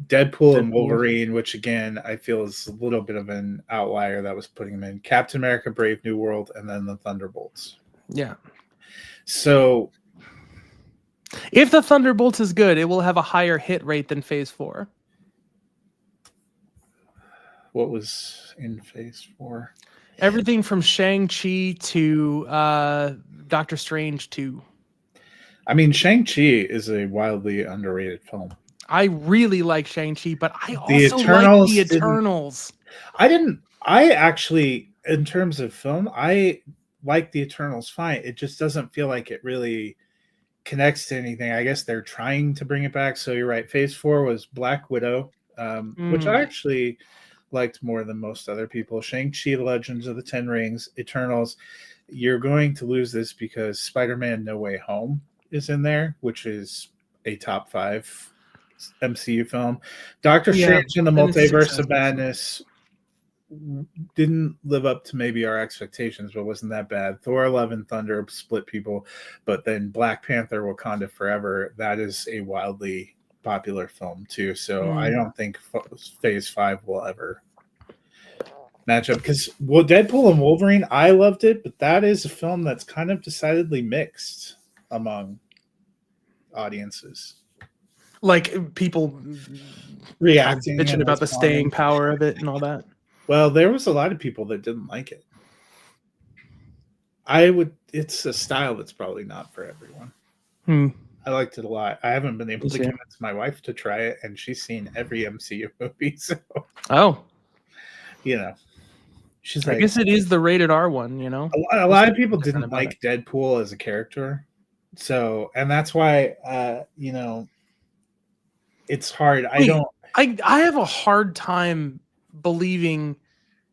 Deadpool and Wolverine, which again I feel is a little bit of an outlier that was putting them in. Captain America: Brave New World, and then the Thunderbolts. Yeah. So if the Thunderbolts is good, it will have a higher hit rate than Phase 4. What was in Phase 4? Everything from Shang-Chi to Doctor Strange 2. I mean, Shang-Chi is a wildly underrated film. I really like Shang-Chi, but I also like the Eternals. I actually, in terms of film, I like the Eternals fine. It just doesn't feel like it really connects to anything. I guess they're trying to bring it back. So you're right. Phase 4 was Black Widow, which I actually liked more than most other people. Shang-Chi, Legends of the Ten Rings, Eternals. You're going to lose this because Spider-Man No Way Home is in there, which is a top 5 MCU film. Doctor Strange and the Multiverse of Madness didn't live up to maybe our expectations, but wasn't that bad. Thor: Love and Thunder split people, but then Black Panther: Wakanda Forever, that is a wildly popular film too. So I don't think Phase 5 will ever match up, because Deadpool and Wolverine, I loved it, but that is a film that's kind of decidedly mixed among audiences Like people reacting bitching and about the staying responding. power of it and all that. Well, there was a lot of people that didn't like it. It's a style that's probably not for everyone. Hmm. I liked it a lot. I haven't been able Me to too. convince my wife to try it, and she's seen every MCU movie. So, Oh, she's I like, guess it is the rated R one, a lot of people different didn't about like Deadpool as a character. So, and that's why, it's hard. I Wait, don't. I have a hard time believing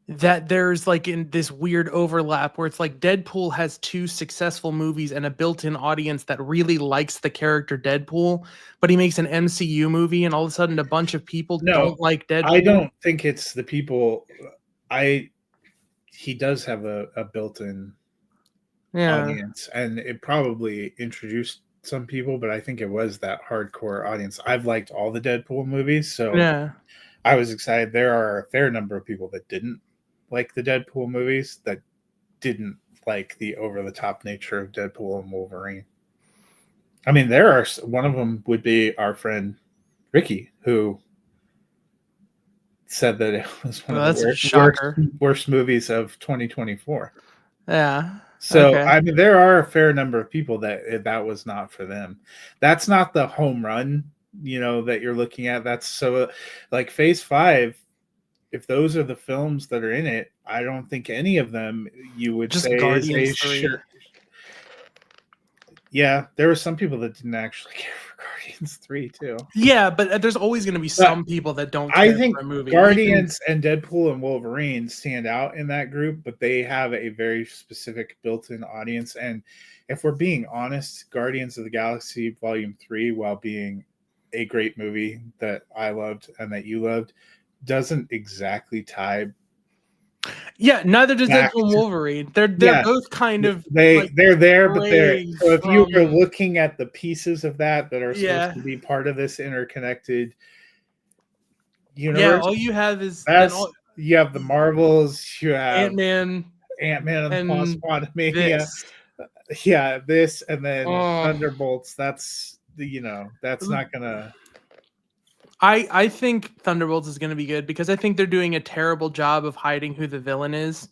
that there's like in this weird overlap where it's like Deadpool has two successful movies and a built-in audience that really likes the character Deadpool, but he makes an MCU movie and all of a sudden a bunch of people No, don't like Deadpool. I don't think it's the people. He does have a built-in audience, and it probably introduced some people, but I think it was that hardcore audience. I've liked all the Deadpool movies, so Yeah. I was excited. There are a fair number of people that didn't like the Deadpool movies, that didn't like the over-the-top nature of Deadpool and Wolverine. I mean, one of them would be our friend Ricky, who said that it was one of the worst movies of 2024. Yeah. So, Okay. I mean, there are a fair number of people that was not for them. That's not the home run, that you're looking at. That's so, like Phase 5, if those are the films that are in it, I don't think any of them you would Just say Guardians is a 3. sure. Yeah, there were some people that didn't actually care for Guardians 3 too. Yeah, but there's always going to be some people that don't care I think for a movie. Guardians and Deadpool and Wolverine stand out in that group, but they have a very specific built-in audience. And if we're being honest, Guardians of the Galaxy Volume 3, while being a great movie that I loved and that you loved, doesn't exactly tie. Yeah, neither does Deadpool and Wolverine. They're both kind of they're there, but they're so if you were from... looking at the pieces of that are supposed to be part of this interconnected universe. Yeah, all you have is you have the Marvels, you have Ant-Man and the Wasp, Quantumania. this. Yeah, this, and then Thunderbolts. That's that's not gonna. I think Thunderbolts is gonna be good because I think they're doing a terrible job of hiding who the villain is,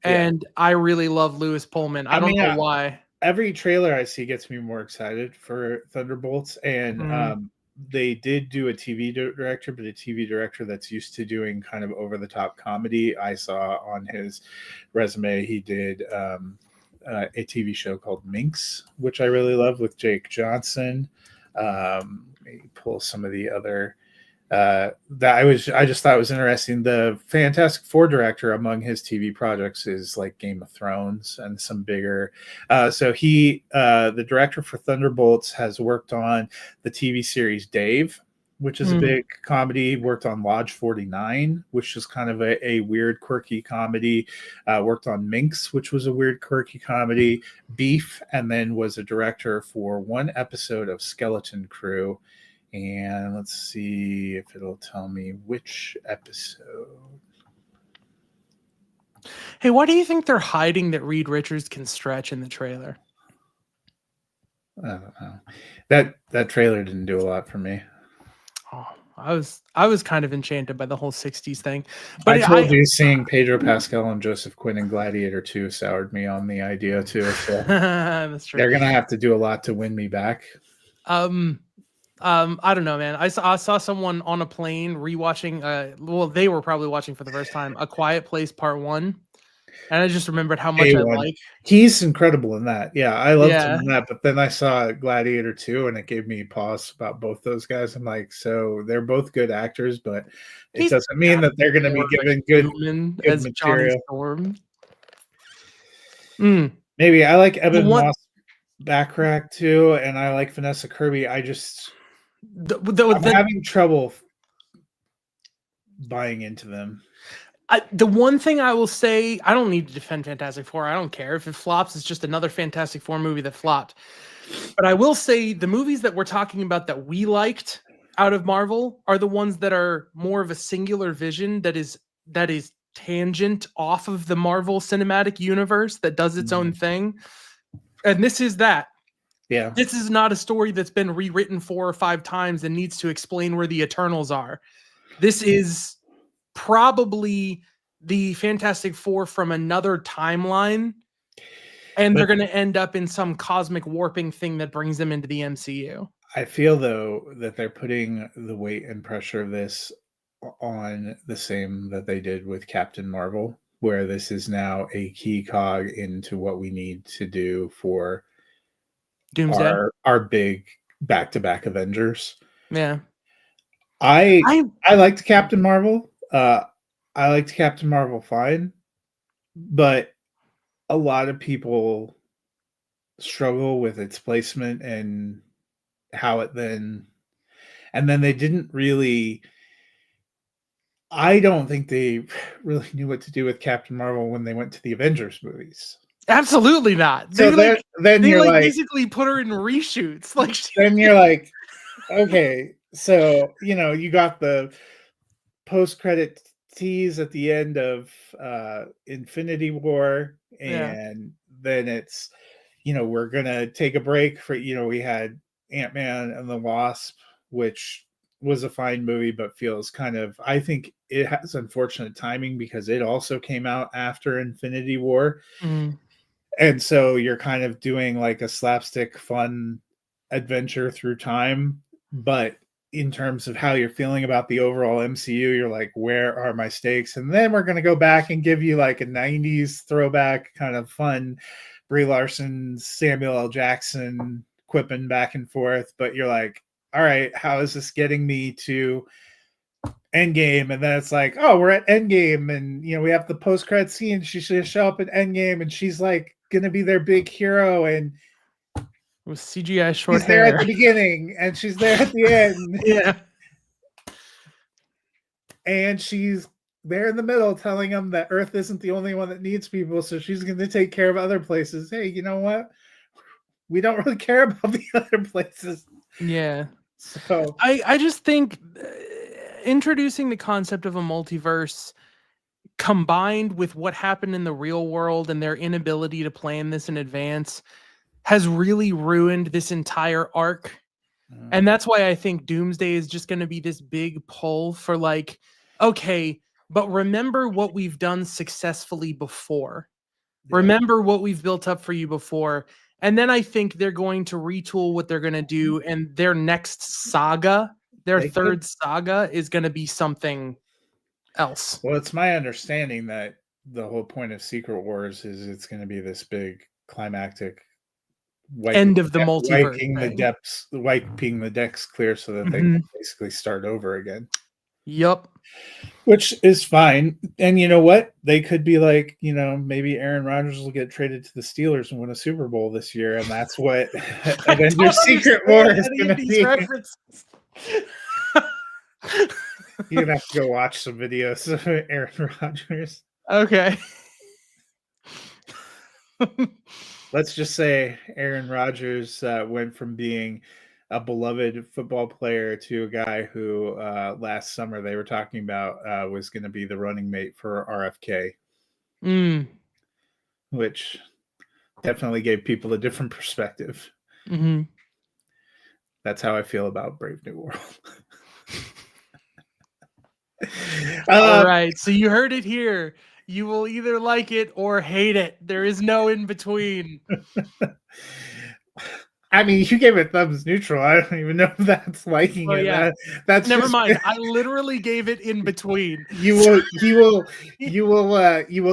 and I really love Lewis Pullman. I don't know why. Every trailer I see gets me more excited for Thunderbolts, and they did do a TV director, but a TV director that's used to doing kind of over-the-top comedy. I saw on his resume he did a TV show called Minx, which I really love, with Jake Johnson. Pull some of the other that I just thought was interesting. The Fantastic Four director, among his TV projects is like Game of Thrones and some bigger. So he, the director for Thunderbolts, has worked on the TV series Dave, which is a big comedy. Worked on Lodge 49, which is kind of a weird, quirky comedy. Worked on Minx, which was a weird, quirky comedy. Beef, and then was a director for one episode of Skeleton Crew. And let's see if it'll tell me which episode. Hey, why do you think they're hiding that Reed Richards can stretch in the trailer? I don't know. That trailer didn't do a lot for me. Oh, I was kind of enchanted by the whole 60s thing. But I told you seeing Pedro Pascal and Joseph Quinn in Gladiator 2 soured me on the idea too. So that's true. They're gonna have to do a lot to win me back. I don't know, man. I saw someone on a plane rewatching. Well, they were probably watching for the first time A Quiet Place Part 1, and I just remembered how much I like. He's incredible in that. Yeah, I loved him in that. But then I saw Gladiator 2, and it gave me pause about both those guys. I'm like, so they're both good actors, but it doesn't mean that they're going to be given good as material. Johnny Storm. Maybe I like Evan Moss Backrack too, and I like Vanessa Kirby. I just I'm having trouble buying into them. The one thing I will say, I don't need to defend Fantastic Four. I don't care if it flops. It's just another Fantastic Four movie that flopped. But I will say the movies that we're talking about that we liked out of Marvel are the ones that are more of a singular vision that is tangent off of the Marvel Cinematic Universe, that does its own thing. And this is that. Yeah. This is not a story that's been rewritten 4 or 5 times and needs to explain where the Eternals are. This is probably the Fantastic Four from another timeline, and they're going to end up in some cosmic warping thing that brings them into the MCU. I feel though that they're putting the weight and pressure of this on the same that they did with Captain Marvel, where this is now a key cog into what we need to do for Doomsday. our big back-to-back Avengers. Yeah. I liked Captain Marvel. I liked Captain Marvel fine, but a lot of people struggle with its placement and how it then they didn't really. I don't think they really knew what to do with Captain Marvel when they went to the Avengers movies. Absolutely not. So then they you're like basically put her in reshoots. Like then you're like, okay, so you got the post-credit tease at the end of Infinity War, and then it's we're gonna take a break for we had Ant-Man and the Wasp, which was a fine movie, but feels kind of, I think it has unfortunate timing because it also came out after Infinity War. And so you're kind of doing like a slapstick fun adventure through time, but in terms of how you're feeling about the overall MCU, you're like, where are my stakes? And then we're going to go back and give you like a 90s throwback kind of fun Brie Larson, Samuel L. Jackson quipping back and forth. But you're like, all right, how is this getting me to Endgame? And then it's like, oh, we're at Endgame, and we have the post-credit scene. She's going to show up at Endgame, and she's like going to be their big hero, and with CGI short she's hair there at the beginning, and she's there at the end. Yeah. And she's there in the middle telling them that Earth isn't the only one that needs people, so she's going to take care of other places. Hey, you know what? We don't really care about the other places. Yeah. So I just think introducing the concept of a multiverse combined with what happened in the real world and their inability to plan this in advance has really ruined this entire arc. And that's why I think Doomsday is just going to be this big pull for like, okay, but remember what we've done successfully before. Yeah. Remember what we've built up for you before. And then I think they're going to retool what they're going to do. And their next saga, their third saga is going to be something else. Well, it's my understanding that the whole point of Secret Wars is it's going to be this big climactic end of the multiverse, wiping the decks clear so that they can basically start over again. Yep. Which is fine. And you know what? They could be like, maybe Aaron Rodgers will get traded to the Steelers and win a Super Bowl this year. And that's what Avengers Secret War is going to be. You're going to have to go watch some videos of Aaron Rodgers. Okay. Let's just say Aaron Rodgers went from being a beloved football player to a guy who last summer they were talking about was going to be the running mate for RFK, which definitely gave people a different perspective. That's how I feel about Brave New World. All right, so you heard it here. You will either like it or hate it. There is no in between. I mean, you gave it thumbs neutral. I don't even know if that's liking it. Yeah. That's never mind. I literally gave it in between. You will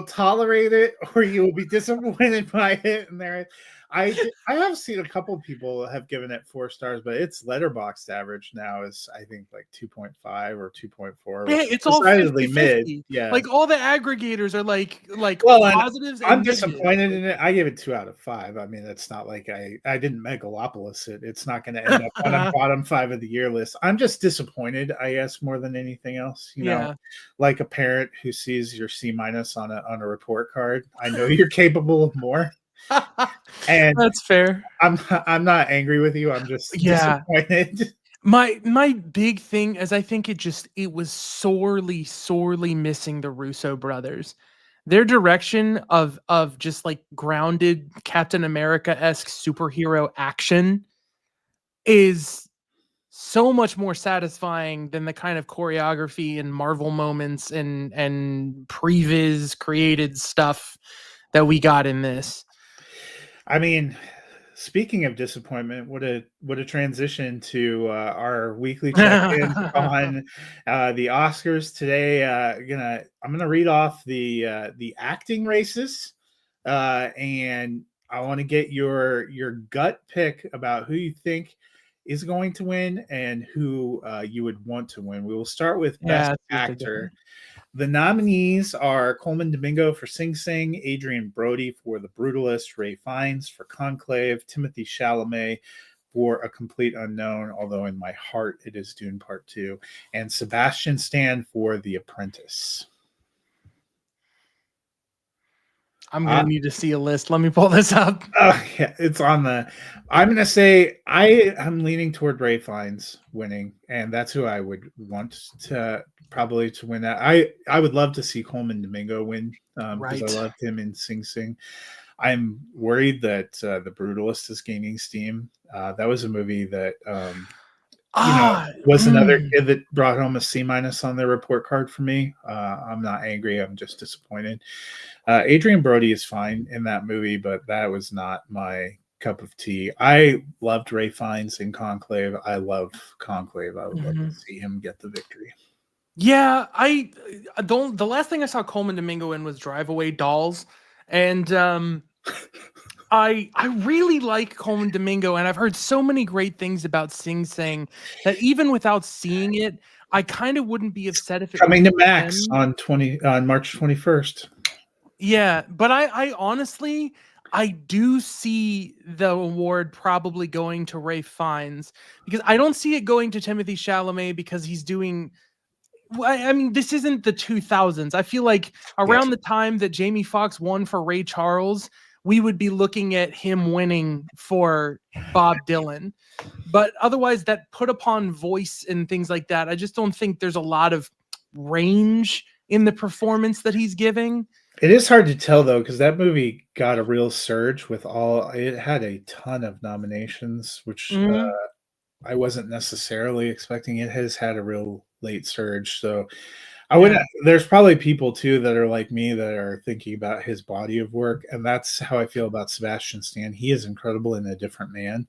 tolerate it, or you will be disappointed by it. And I have seen a couple of people have given it 4 stars, but its Letterboxd average now is I think like 2.5 or 2.4. Yeah, it's all decidedly mid. Yeah, like all the aggregators are like positives. I'm disappointed in it. I gave it 2 out of 5. I mean, it's not like I didn't Megalopolis it. It's not going to end up on a bottom 5 of the year list. I'm just disappointed, I guess, more than anything else. You know, like a parent who sees your C- on a report card. I know you're capable of more. And that's fair. I'm not angry with you. I'm just disappointed. My big thing is I think it was sorely missing the Russo brothers. their direction of just like grounded Captain America-esque superhero action is so much more satisfying than the kind of choreography and Marvel moments and previs created stuff that we got in this. I mean, speaking of disappointment, what a transition to our weekly check-in on the Oscars today. I'm gonna read off the acting races, and I want to get your gut pick about who you think is going to win and who you would want to win. We will start with Best Actor. The nominees are Coleman Domingo for Sing Sing, Adrian Brody for The Brutalist, Ray Fiennes for Conclave, Timothy Chalamet for A Complete Unknown, although in my heart it is Dune Part 2, and Sebastian Stan for The Apprentice. I'm going to need to see a list. Let me pull this up. Yeah, it's on the. I'm going to say I'm leaning toward Ray Fiennes winning, and that's who I would want to probably to win that. I would love to see Coleman Domingo win because I loved him in Sing Sing. I'm worried that The Brutalist is gaining steam. That was a movie that was another kid that brought home a C- on their report card for me. I'm not angry. I'm just disappointed. Adrian Brody is fine in that movie, but that was not my cup of tea. I loved Ray Fiennes in Conclave. I love Conclave. I would love to see him get the victory. Yeah, I don't. The last thing I saw Coleman Domingo in was Drive Away Dolls, and I really like Coleman Domingo, and I've heard so many great things about Sing Sing that even without seeing it, I kind of wouldn't be upset if it coming to Max on March 21st. Yeah, but I honestly I do see the award probably going to Ray Fiennes because I don't see it going to Timothy Chalamet because he's doing. I mean, this isn't the 2000s. I feel like around the time that Jamie Foxx won for Ray Charles, we would be looking at him winning for Bob Dylan. But otherwise, that put upon voice and things like that, I just don't think there's a lot of range in the performance that he's giving. It is hard to tell though, because that movie got a real surge with it had a ton of nominations, which I wasn't necessarily expecting. It has had a real late surge. So I wouldn't, there's probably people too that are like me that are thinking about his body of work. And that's how I feel about Sebastian Stan. He is incredible in A Different Man.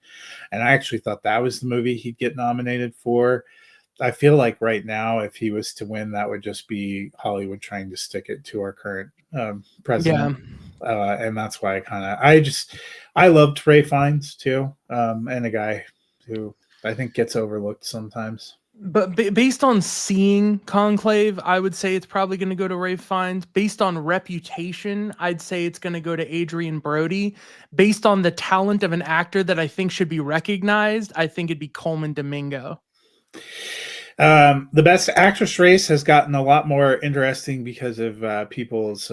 And I actually thought that was the movie he'd get nominated for. I feel like right now, if he was to win, that would just be Hollywood trying to stick it to our current president. And that's why I loved Ray Fiennes too. And a guy who I think gets overlooked sometimes. But based on seeing Conclave, I would say it's probably going to go to Ray Fiennes. Based on reputation, I'd say it's going to go to Adrian Brody. Based on the talent of an actor that I think should be recognized, I think it'd be Coleman Domingo. The Best Actress race has gotten a lot more interesting because of people's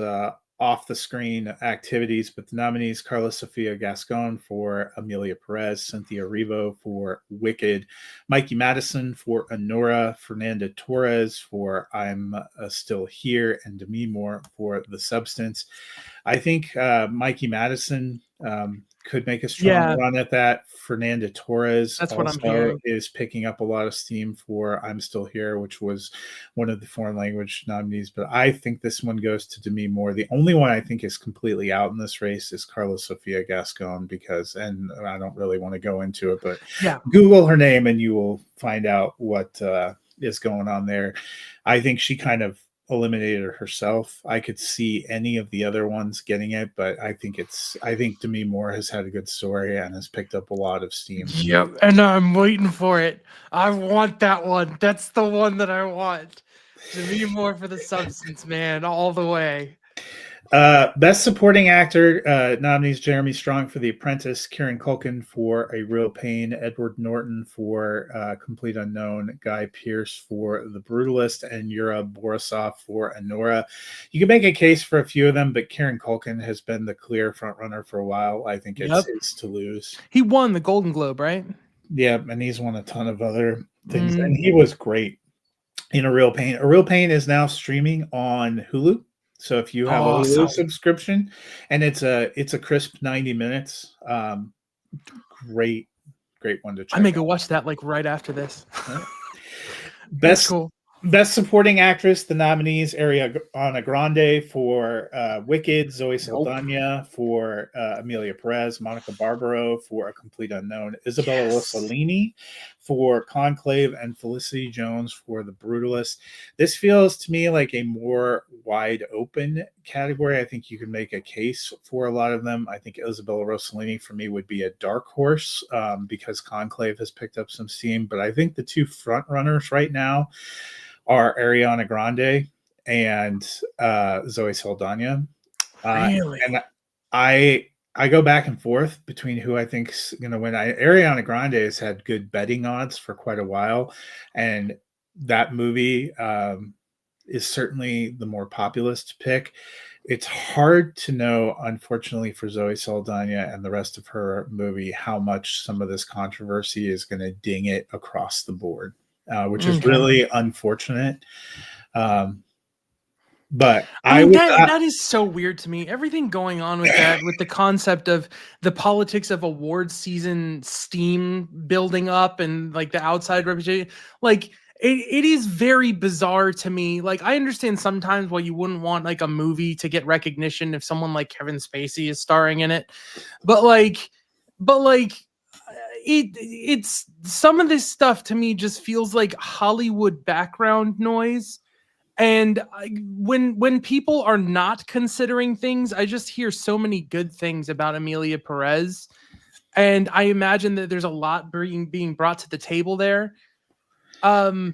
off the screen activities, but the nominees: Carla Sofia Gascon for Amelia Perez, Cynthia Erivo for Wicked, Mikey Madison for Anora, Fernanda Torres for I'm Still Here, and Demi Moore for The Substance. I think Mikey Madison could make a strong run at that. Fernanda Torres That's what I'm hearing. Is picking up a lot of steam for I'm Still Here, which was one of the foreign language nominees. But I think this one goes to Demi Moore. The only one I think is completely out in this race is Carla Sofia Gascon and I don't really want to go into it, but Google her name and you will find out what is going on there. I think she kind of eliminated herself. I could see any of the other ones getting it, but I think Demi Moore has had a good story and has picked up a lot of steam. Yep, and I'm waiting for it. I want that one. That's the one that I want. Demi Moore for The Substance, man, all the way. Best Supporting Actor nominees: Jeremy Strong for The Apprentice, Kieran Culkin for A Real Pain, Edward Norton for Complete Unknown, Guy Pearce for The Brutalist, and Yura Borisov for Anora. You can make a case for a few of them, but Kieran Culkin has been the clear frontrunner for a while. I think it's his to lose. He won the Golden Globe, right? Yeah, and he's won a ton of other things, and he was great in A Real Pain. A Real Pain is now streaming on Hulu. So if you have a Hulu subscription, and it's a crisp 90 minutes, great one to check I may go out. watch that like right after this. Best cool. Best Supporting Actress, the nominees: Ariana Grande for Wicked, Zoe Saldana for Emilia Perez, Monica Barbaro for A Complete Unknown, Isabella Rossellini for Conclave, and Felicity Jones for The Brutalist. This feels to me like a more wide open category. I think you can make a case for a lot of them. I think Isabella Rossellini for me would be a dark horse because Conclave has picked up some steam, but I think the two front runners right now are Ariana Grande and Zoe Saldana. Really? And I go back and forth between who I think's going to win. Ariana Grande has had good betting odds for quite a while, and that movie is certainly the more populist pick. It's hard to know, unfortunately, for Zoe Saldana and the rest of her movie, how much some of this controversy is going to ding it across the board. Which is really unfortunate. But that is so weird to me. Everything going on with that, with the concept of the politics of award season steam building up and like the outside reputation, like it is very bizarre to me. Like I understand sometimes why you wouldn't want like a movie to get recognition if someone like Kevin Spacey is starring in it, but it's some of this stuff to me just feels like Hollywood background noise. And when people are not considering things, I just hear so many good things about Emilia Perez. And I imagine that there's a lot being brought to the table there. But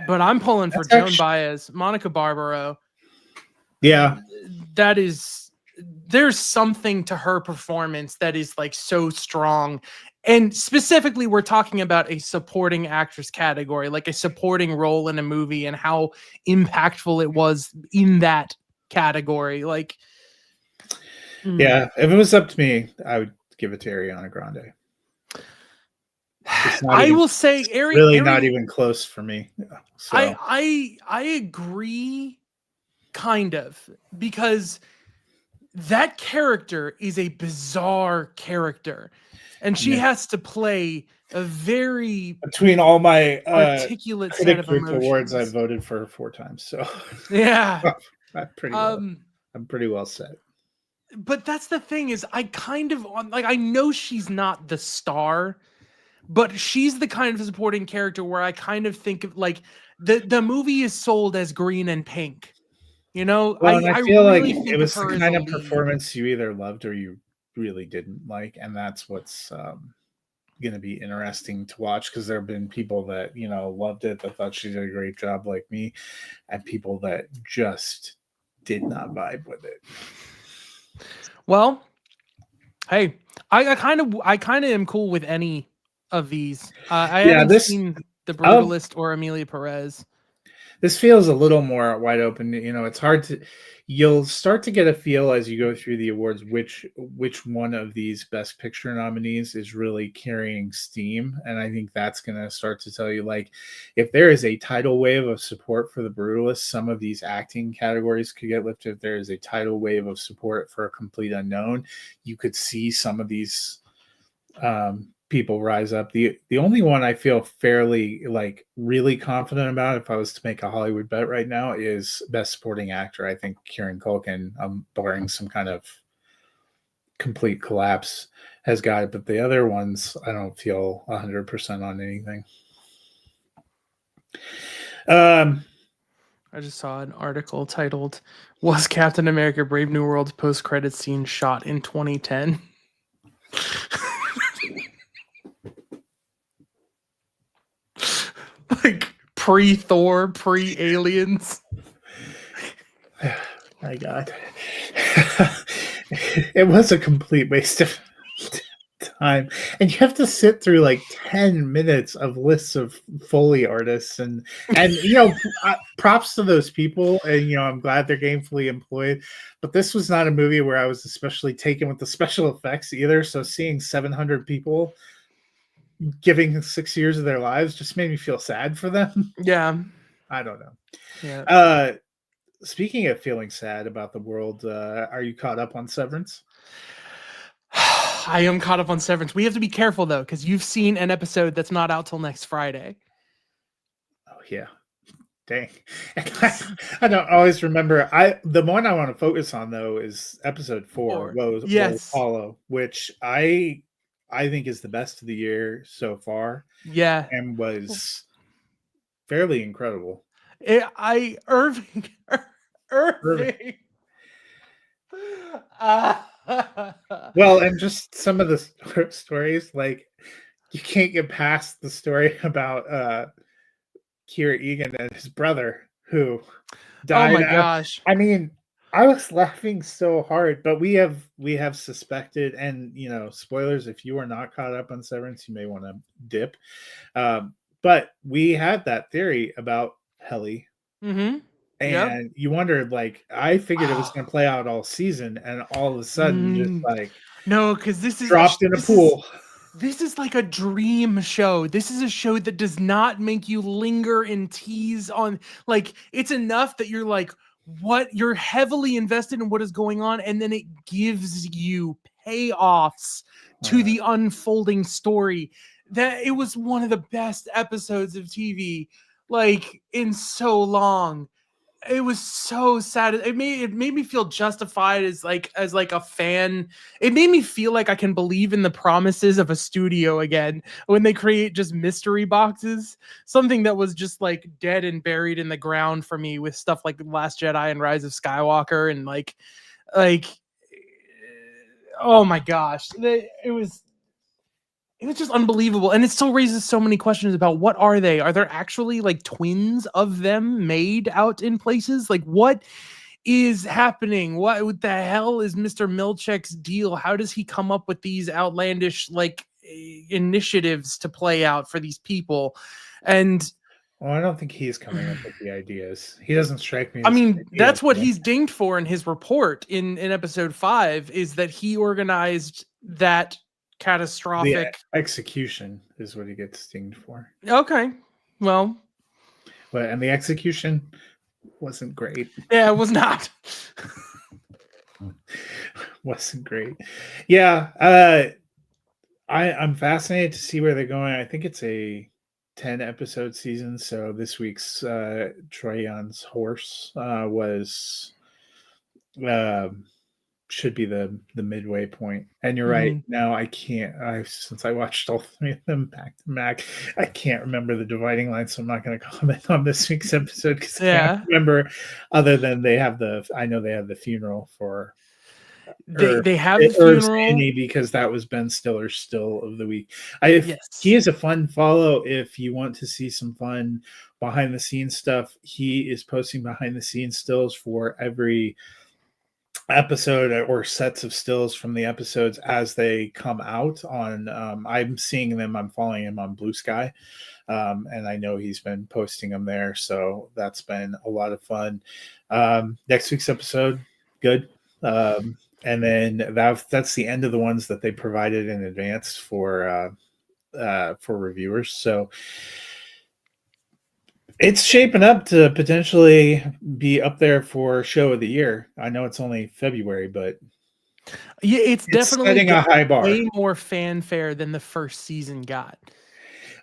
I'm pulling for Joan Baez, Monica Barbaro. Yeah. There's something to her performance that is like so strong. And specifically, we're talking about a supporting actress category, like a supporting role in a movie and how impactful it was in that category. Like, yeah, if it was up to me, I would give it to Ariana Grande. I will say not even close for me. So. I agree, kind of, because that character is a bizarre character, and she has to play a very between all my articulate set of emotions. Awards, I voted for her 4 times. So yeah, I'm pretty well set. But that's the thing is, I kind of like, I know she's not the star, but she's the kind of supporting character where I kind of think of like the movie is sold as green and pink. You know, well, I feel really like it was the kind of performance you either loved or you really didn't like, and that's what's going to be interesting to watch, because there have been people that loved it, that thought she did a great job like me, and people that just did not vibe with it. Well, hey, I kind of am cool with any of these. I haven't seen The Brutalist or Emilia Perez. This feels a little more wide open. It's hard to. You'll start to get a feel as you go through the awards which one of these Best Picture nominees is really carrying steam, and I think that's going to start to tell you, like, if there is a tidal wave of support for The Brutalist, some of these acting categories could get lifted. If there is a tidal wave of support for A Complete Unknown, you could see some of these people rise up. The only one I feel fairly really confident about, if I was to make a Hollywood bet right now, is Best Supporting Actor. I think Kieran Culkin, barring some kind of complete collapse, has got it. But the other ones, I don't feel 100% on anything. I just saw an article titled, "Was Captain America: Brave New World's post-credit scene shot in 2010?" Like pre-Thor, pre-Aliens. My God. It was a complete waste of time. And you have to sit through like 10 minutes of lists of Foley artists and props to those people. And, I'm glad they're gainfully employed. But this was not a movie where I was especially taken with the special effects either. So seeing 700 people giving 6 years of their lives just made me feel sad for them. Yeah. I don't know. Yeah. speaking of feeling sad about the world, are you caught up on Severance? I am caught up on Severance. We have to be careful though, because you've seen an episode that's not out till next Friday. Oh yeah, dang. I don't always remember. The one I want to focus on though is episode 4, Woe Yes. Hollow, which I think is the best of the year so far, Yeah. and was fairly incredible. Irving. Irving. Irving. Well, and just some of the stories, like you can't get past the story about Kira Egan and his brother who Oh my died. gosh. I mean, I was laughing so hard, but we have suspected, and spoilers, if you are not caught up on Severance, you may want to dip. But we had that theory about Helly. Mm-hmm. And you wondered, like, I figured it was going to play out all season, and all of a sudden, just like no, because this is dropped in a pool. This is like a dream show. This is a show that does not make you linger and tease on. Like, it's enough that you're like, what? You're heavily invested in what is going on, and then it gives you payoffs to the unfolding story. That it was one of the best episodes of TV, like, in so long. It was so sad. It made me feel justified as like a fan. It made me feel like I can believe in the promises of a studio again when they create just mystery boxes. Something that was just like dead and buried in the ground for me with stuff like Last Jedi and Rise of Skywalker and like oh my gosh. It was just unbelievable, and it still raises so many questions about what are they? Are there actually like twins of them made out in places? Like, what is happening? What the hell is Mr. Milchek's deal? How does he come up with these outlandish like initiatives to play out for these people? And well, I don't think he's coming up with the ideas. He doesn't strike me. I mean, that's what he's dinged for in his report in episode 5 is that he organized that catastrophic the execution is what he gets stinged for. Okay. Well, and the execution wasn't great. Yeah, it was not. Wasn't great. Yeah, I'm fascinated to see where they're going. I think it's a 10 episode season, so this week's Troyan's horse was should be the midway point. And you're right. Now I can't. Since I watched all 3 of them back to back, I can't remember the dividing line. So I'm not going to comment on this week's episode because I can't remember. Other than I know they have the funeral for. They have the funeral because that was Ben Stiller's still of the week. He is a fun follow if you want to see some fun behind the scenes stuff. He is posting behind the scenes stills for every episode or sets of stills from the episodes as they come out on I'm seeing them, I'm following him on Blue Sky, and I know he's been posting them there, so that's been a lot of fun. Next week's episode, good, and then that's the end of the ones that they provided in advance for reviewers, so it's shaping up to potentially be up there for show of the year. I know it's only February, but yeah, it's definitely setting a high bar. Way more fanfare than the first season got.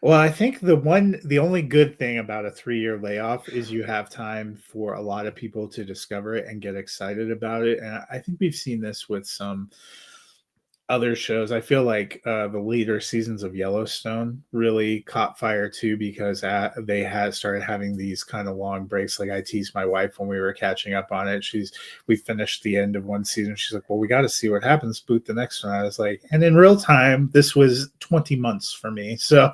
Well, I think the only good thing about a 3-year layoff is you have time for a lot of people to discover it and get excited about it. And I think we've seen this with some other shows. I feel like the later seasons of Yellowstone really caught fire too, because they had started having these kind of long breaks. Like I teased my wife when we were catching up on it. We finished the end of one season. She's like, well, we got to see what happens. Boot the next one. I was like, and in real time, this was 20 months for me. So,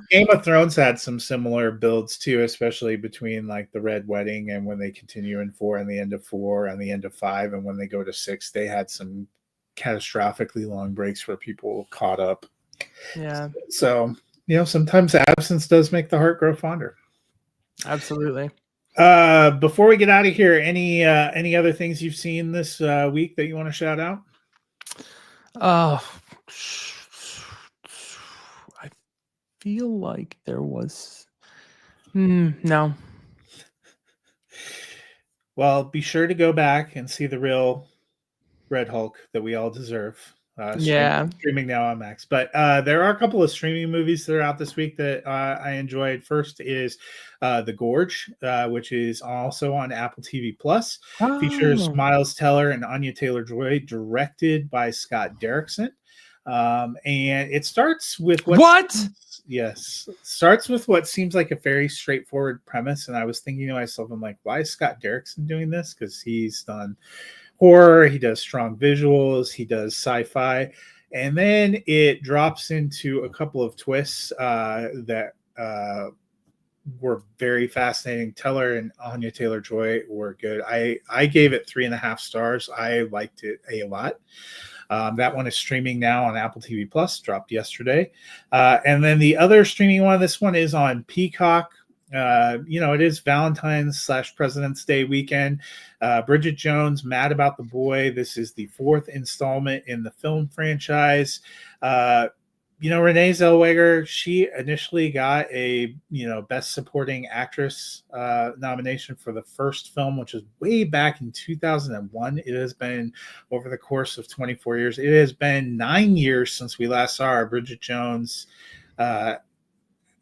Game of Thrones had some similar builds too, especially between like the Red Wedding and when they continue in 4 and the end of 4 and the end of 5 and when they go to 6, they had some catastrophically long breaks where people caught up. Yeah. So sometimes absence does make the heart grow fonder. Absolutely. Before we get out of here, any other things you've seen this week that you want to shout out? I feel like there was No. Well, be sure to go back and see the real Red Hulk that we all deserve. Yeah. Streaming now on Max. But there are a couple of streaming movies that are out this week that I enjoyed. First is The Gorge, which is also on Apple TV Plus. Features Oh. Miles Teller and Anya Taylor-Joy, directed by Scott Derrickson. And it starts with starts with what seems like a very straightforward premise. And I was thinking to myself, I'm like, why is Scott Derrickson doing this? Because he's done horror, he does strong visuals, he does sci-fi, and then it drops into a couple of twists that were very fascinating. Teller and Anya Taylor-Joy were good. I gave it 3.5 stars. I liked it a lot. That one is streaming now on Apple TV Plus, dropped yesterday. And then the other streaming one, this one is on Peacock. It is Valentine's / President's Day weekend. Bridget Jones, Mad About the Boy. This is the 4th installment in the film franchise. Renee Zellweger, she initially got a Best Supporting Actress nomination for the first film, which is way back in 2001. It has been, over the course of 24 years, it has been 9 years since we last saw her. Bridget Jones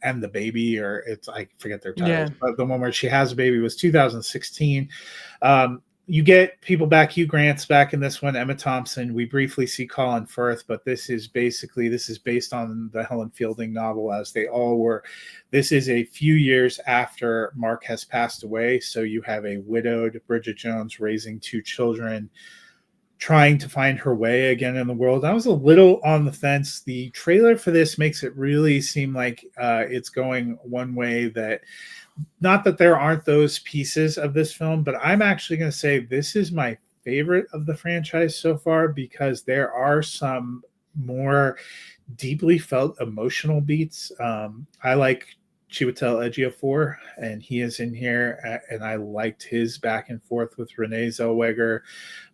and the Baby, or I forget their titles, but the one where she has a baby was 2016. You get people back. Hugh Grant's back in this one. Emma Thompson. We briefly see Colin Firth, but this is based on the Helen Fielding novel, As They All Were. This is a few years after Mark has passed away, so you have a widowed Bridget Jones raising 2 children, trying to find her way again in the world. I was a little on the fence. The trailer for this makes it really seem like it's going one way, that not that there aren't those pieces of this film, but I'm actually going to say this is my favorite of the franchise so far, because there are some more deeply felt emotional beats. I like Chiwetel Ejiofor, and he is in here, and I liked his back and forth with Renee Zellweger.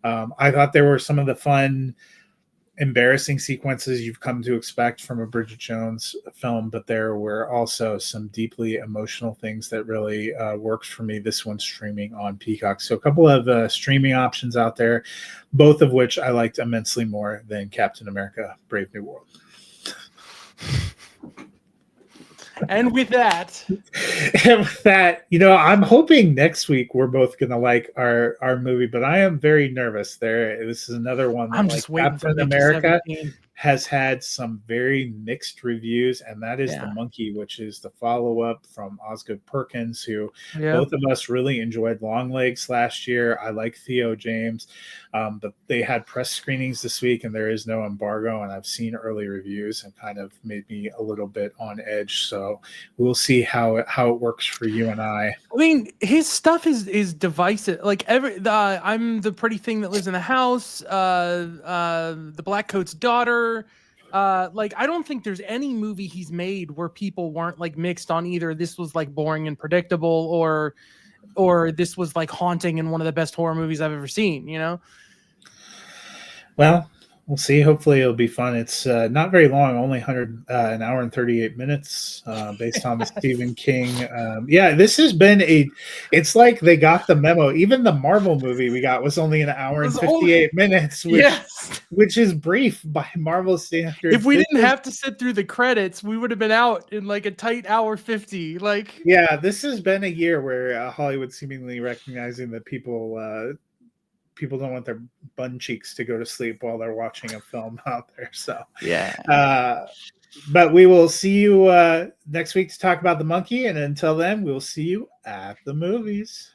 I thought there were some of the fun, embarrassing sequences you've come to expect from a Bridget Jones film, but there were also some deeply emotional things that really works for me. This one's streaming on Peacock. So a couple of streaming options out there, both of which I liked immensely more than Captain America: Brave New World. And with that, I'm hoping next week we're both going to like our movie, but I am very nervous. This is another one that, I'm just waiting Captain for America 17. has had some very mixed reviews, and that is The Monkey, which is the follow-up from Osgood Perkins, who both of us really enjoyed Longlegs last year. I like Theo James, but they had press screenings this week, and there is no embargo, and I've seen early reviews and kind of made me a little bit on edge. So we'll see how it works for you and I. I mean, his stuff is divisive. Like I'm the pretty thing that lives in the house. The Black Coat's Daughter. I don't think there's any movie he's made where people weren't like mixed on either this was like boring and predictable, or this was like haunting and one of the best horror movies I've ever seen. Well, we'll see. Hopefully it'll be fun. It's not very long, only an hour and 38 minutes based on the Stephen King. This has been it's like they got the memo. Even the Marvel movie we got was only an hour and 58 minutes, which is brief by Marvel standards. If we didn't have to sit through the credits, we would have been out in like a tight hour 50. This has been a year where Hollywood seemingly recognizing that people don't want their bun cheeks to go to sleep while they're watching a film out there. So but we will see you next week to talk about The Monkey, and until then, we'll see you at the movies.